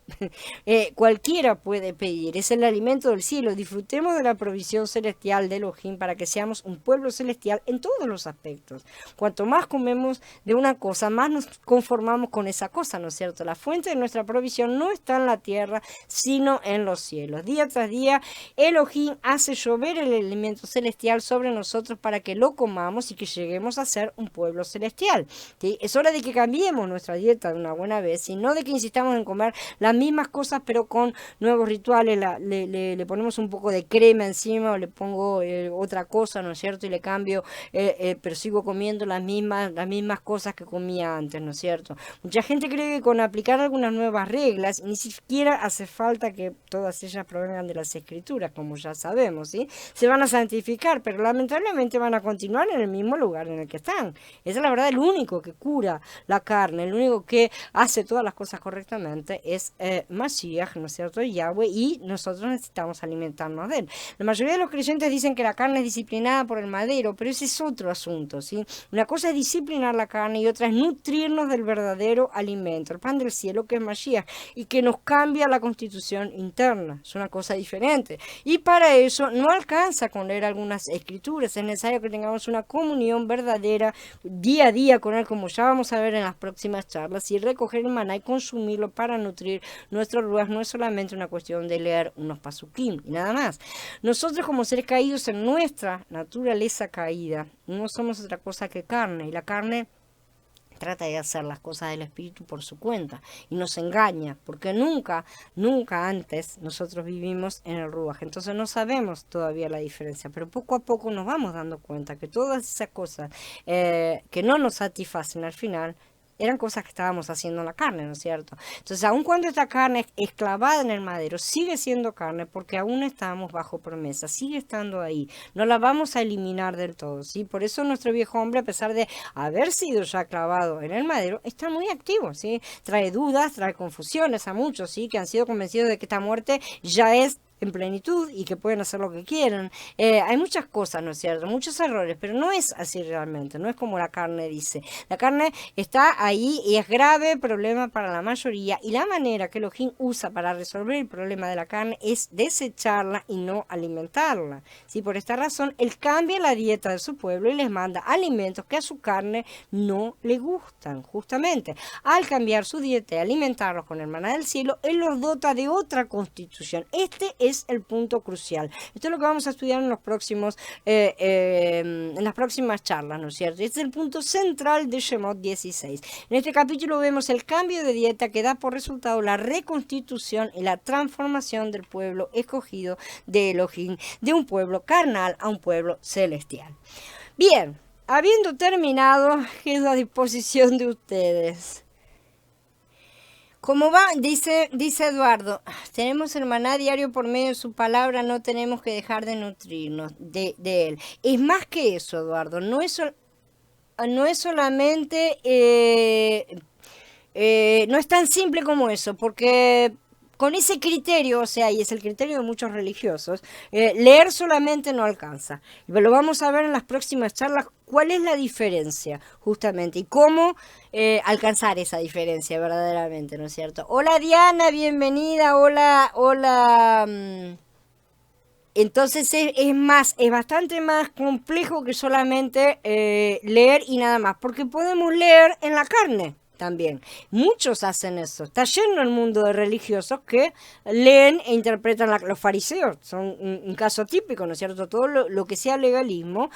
cualquiera puede pedir. Es el alimento del cielo. Disfrutemos de la provisión celestial de Elohim para que seamos un pueblo celestial en todos los aspectos. Cuanto más comemos de una cosa, más nos conformamos con esa cosa, ¿no es cierto? La fuente de nuestra provisión no está en la tierra, sino en los cielos. Día tras día, Elohim hace llover el alimento celestial sobre nosotros para que lo comamos y que lleguemos a ser un pueblo celestial. ¿Sí? Es hora de que cambiemos nuestra dieta de una buena vez, y no de que insistamos en comer las mismas cosas pero con nuevos rituales. Le ponemos un poco de crema encima o le pongo otra cosa, ¿no es cierto? Y le cambio, pero sigo comiendo las mismas cosas que comía antes, ¿no es cierto? Mucha gente cree que con aplicar algunas nuevas reglas ni siquiera hace falta que todas ellas provengan de las escrituras, como ya sabemos, ¿sí? Se van a santificar, pero lamentablemente van a continuar en el mismo lugar en el que están. Esa es la verdad. El único que cura la carne, el único que hace todas las cosas correctamente es Mashiach, ¿no es cierto? Yahweh, y nosotros necesitamos alimentarnos de él. La mayoría de los creyentes dicen que la carne es disciplinada por el madero, pero ese es otro asunto, ¿sí? Una cosa es disciplinar la carne y otra es nutrirnos del verdadero alimento, el pan del cielo, que es Mashiach, y que nos cambia la constitución interna. Es una cosa diferente. Y para eso no alcanza con leer algunas escrituras, es necesario que tengamos una comunión verdadera día a día con él, como ya vamos a ver en las próximas charlas, y recoger el maná y consumirlo para nutrir nuestro ruach. No es solamente una cuestión de leer unos pasukim y nada más. Nosotros, como seres caídos en nuestra naturaleza caída, no somos otra cosa que carne, y la carne trata de hacer las cosas del espíritu por su cuenta y nos engaña, porque nunca antes nosotros vivimos en el ruaj, entonces no sabemos todavía la diferencia, pero poco a poco nos vamos dando cuenta que todas esas cosas que no nos satisfacen al final eran cosas que estábamos haciendo en la carne, ¿no es cierto? Entonces, aun cuando esta carne es clavada en el madero, sigue siendo carne porque aún estamos bajo promesa, sigue estando ahí, no la vamos a eliminar del todo, ¿sí? Por eso nuestro viejo hombre, a pesar de haber sido ya clavado en el madero, está muy activo, ¿sí? Trae dudas, trae confusiones a muchos, ¿sí? Que han sido convencidos de que esta muerte ya es en plenitud y que pueden hacer lo que quieran. Hay muchas cosas, ¿no es cierto? Muchos errores, pero no es así realmente, no es como la carne dice. La carne está ahí y es grave problema para la mayoría, y la manera que Elohim usa para resolver el problema de la carne es desecharla y no alimentarla. ¿Sí? Por esta razón, él cambia la dieta de su pueblo y les manda alimentos que a su carne no le gustan. Justamente, al cambiar su dieta y alimentarlos con el maná del cielo, él los dota de otra constitución. Este es el punto crucial. Esto es lo que vamos a estudiar en los próximos, en las próximas charlas, ¿no es cierto? Este es el punto central de Shemot 16. En este capítulo vemos el cambio de dieta que da por resultado la reconstitución y la transformación del pueblo escogido de Elohim, de un pueblo carnal a un pueblo celestial. Bien, habiendo terminado, quedo a disposición de ustedes. ¿Cómo va? Dice Eduardo, tenemos el maná diario por medio de su palabra, no tenemos que dejar de nutrirnos de él. Es más que eso, Eduardo, no es solamente, no es tan simple como eso, porque con ese criterio, o sea, y es el criterio de muchos religiosos, leer solamente no alcanza. Lo vamos a ver en las próximas charlas, cuál es la diferencia, justamente, y cómo alcanzar esa diferencia verdaderamente, ¿no es cierto? Hola Diana, bienvenida, hola. Entonces es bastante más complejo que solamente leer y nada más, porque podemos leer en la carne también. Muchos hacen eso. Está lleno el mundo de religiosos que leen e interpretan los fariseos. Son un caso típico, ¿no es cierto? Todo lo que sea legalismo,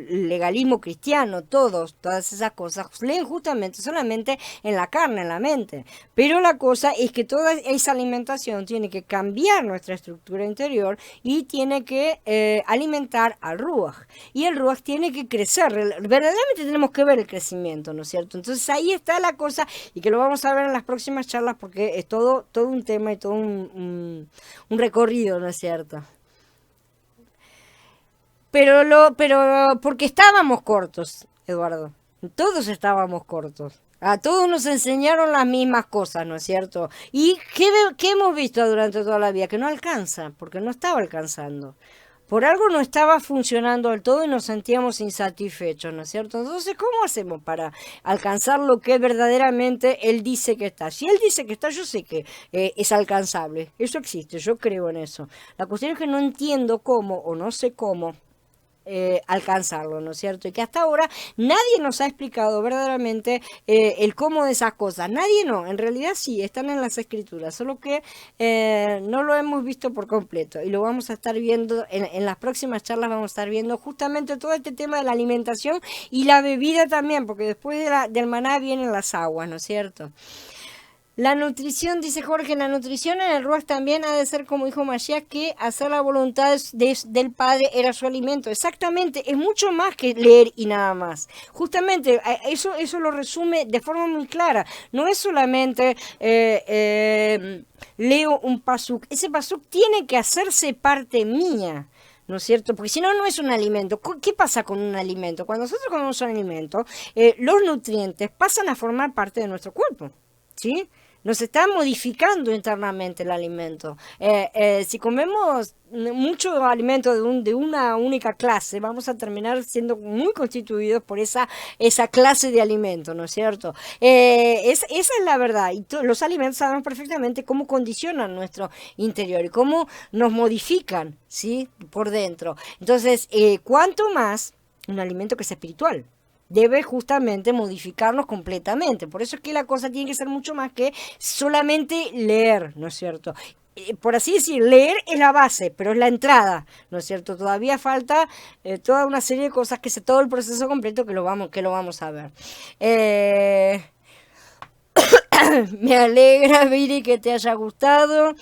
legalismo cristiano, todas esas cosas, leen justamente solamente en la carne, en la mente. Pero la cosa es que toda esa alimentación tiene que cambiar nuestra estructura interior y tiene que alimentar al Ruach. Y el Ruach tiene que crecer. Verdaderamente tenemos que ver el crecimiento, ¿no es cierto? Entonces ahí está la cosa, y que lo vamos a ver en las próximas charlas, porque es todo un tema y todo un recorrido, ¿no es cierto? Pero porque estábamos cortos, Eduardo. Todos estábamos cortos. A todos nos enseñaron las mismas cosas, ¿no es cierto? ¿Y qué hemos visto durante toda la vida? Que no alcanza, porque no estaba alcanzando. por algo no estaba funcionando del todo y nos sentíamos insatisfechos, ¿no es cierto? Entonces, ¿cómo hacemos para alcanzar lo que verdaderamente él dice que está? Si él dice que está, yo sé que es alcanzable, eso existe, yo creo en eso. La cuestión es que no entiendo cómo o no sé cómo alcanzarlo, ¿no es cierto? Y que hasta ahora nadie nos ha explicado verdaderamente el cómo de esas cosas. Nadie no, en realidad sí, están en las escrituras, solo que no lo hemos visto por completo y lo vamos a estar viendo en las próximas charlas, vamos a estar viendo justamente todo este tema de la alimentación y la bebida también, porque después del maná vienen las aguas, ¿no es cierto? La nutrición, dice Jorge, la nutrición en el Ruach también ha de ser como dijo Mashiach, que hacer la voluntad del Padre era su alimento. Exactamente, es mucho más que leer y nada más. Justamente, eso lo resume de forma muy clara. No es solamente leo un pasuk, ese pasuk tiene que hacerse parte mía. ¿No es cierto? Porque si no, no es un alimento. ¿Qué pasa con un alimento? Cuando nosotros comemos un alimento, los nutrientes pasan a formar parte de nuestro cuerpo. ¿Sí? Nos está modificando internamente el alimento. Si comemos mucho alimento de una única clase, vamos a terminar siendo muy constituidos por esa clase de alimento, ¿no es cierto? Esa es la verdad. Y los alimentos sabemos perfectamente cómo condicionan nuestro interior y cómo nos modifican, ¿sí? Por dentro. Entonces, ¿cuánto más un alimento que es espiritual? Debe justamente modificarnos completamente. Por eso es que la cosa tiene que ser mucho más que solamente leer, ¿no es cierto? Por así decir, leer es la base, pero es la entrada, ¿no es cierto? Todavía falta toda una serie de cosas, todo el proceso completo que lo vamos a ver. Me alegra, Viri, que te haya gustado.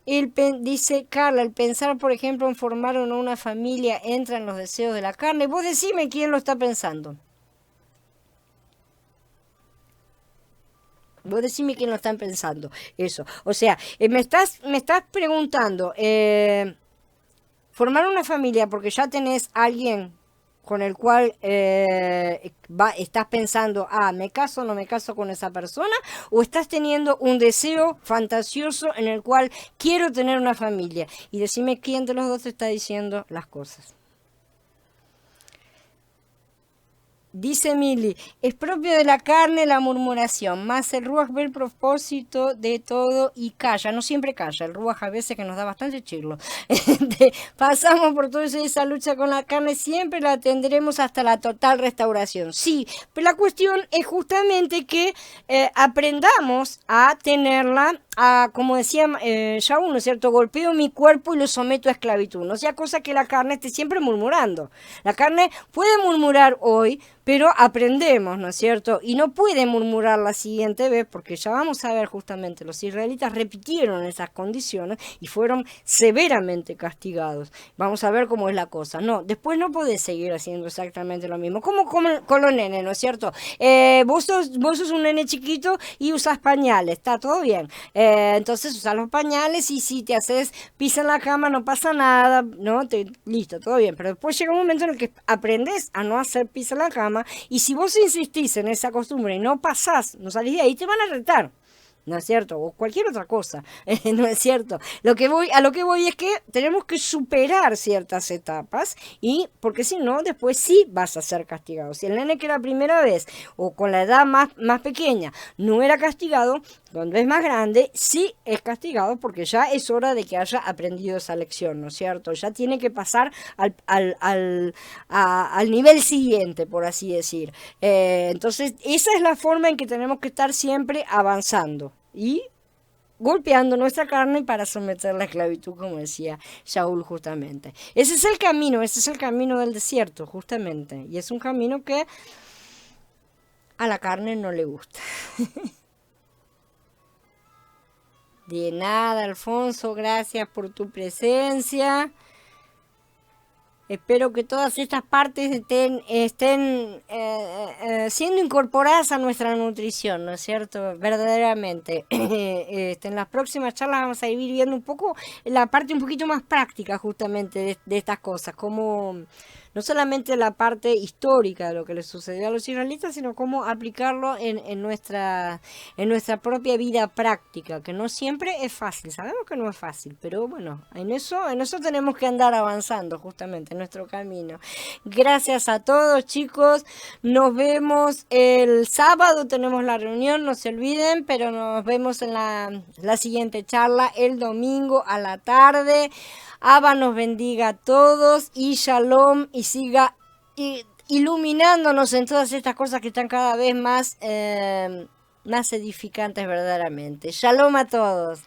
Dice Carla, el pensar, por ejemplo, en formar o no una familia entra en los deseos de la carne. Vos decime quién lo está pensando. Vos decime quién lo están pensando, eso. O sea, me estás preguntando, formar una familia porque ya tenés alguien con el cual estás pensando, me caso o no me caso con esa persona, o estás teniendo un deseo fantasioso en el cual quiero tener una familia. Y decime quién de los dos te está diciendo las cosas. Dice Mili, es propio de la carne la murmuración, más el Ruach ve el propósito de todo y calla, no siempre calla, el Ruach a veces que nos da bastante chirlo. Pasamos por toda esa lucha con la carne, siempre la tendremos hasta la total restauración. Sí, pero la cuestión es justamente que aprendamos a tenerla, como decía Shaul, ¿no es cierto? Golpeo mi cuerpo y lo someto a esclavitud, no sea cosa que la carne esté siempre murmurando. La carne puede murmurar hoy, pero aprendemos, ¿no es cierto? Y no puede murmurar la siguiente vez, porque ya vamos a ver justamente, los israelitas repitieron esas condiciones y fueron severamente castigados. Vamos a ver cómo es la cosa. No, después no podés seguir haciendo exactamente lo mismo. Como con los nenes, ¿no es cierto? Vos sos un nene chiquito y usas pañales, está todo bien. Entonces usas los pañales y si te haces pis en la cama no pasa nada, ¿no? Listo, todo bien. Pero después llega un momento en el que aprendes a no hacer pis en la cama. Y si vos insistís en esa costumbre y no pasás, no salís de ahí, te van a retar. ¿No es cierto? O cualquier otra cosa, ¿no es cierto? A lo que voy es que tenemos que superar ciertas etapas y porque si no, después sí vas a ser castigado. Si el nene que la primera vez o con la edad más pequeña no era castigado, cuando es más grande sí es castigado porque ya es hora de que haya aprendido esa lección, ¿no es cierto? Ya tiene que pasar al nivel siguiente, por así decir. Entonces, esa es la forma en que tenemos que estar siempre avanzando y golpeando nuestra carne para someter la esclavitud, como decía Shaul justamente. Ese es el camino del desierto, justamente. Y es un camino que a la carne no le gusta. De nada, Alfonso, gracias por tu presencia. Espero que todas estas partes estén siendo incorporadas a nuestra nutrición, ¿no es cierto? Verdaderamente. En las próximas charlas vamos a ir viendo un poco la parte un poquito más práctica justamente de estas cosas, cómo no solamente la parte histórica de lo que le sucedió a los israelitas, sino cómo aplicarlo en nuestra propia vida práctica, que no siempre es fácil, sabemos que no es fácil, pero bueno, en eso tenemos que andar avanzando justamente en nuestro camino. Gracias a todos, chicos, nos vemos el sábado, tenemos la reunión, no se olviden, pero nos vemos en la siguiente charla el domingo a la tarde. Abba nos bendiga a todos y shalom y siga iluminándonos en todas estas cosas que están cada vez más edificantes verdaderamente. Shalom a todos.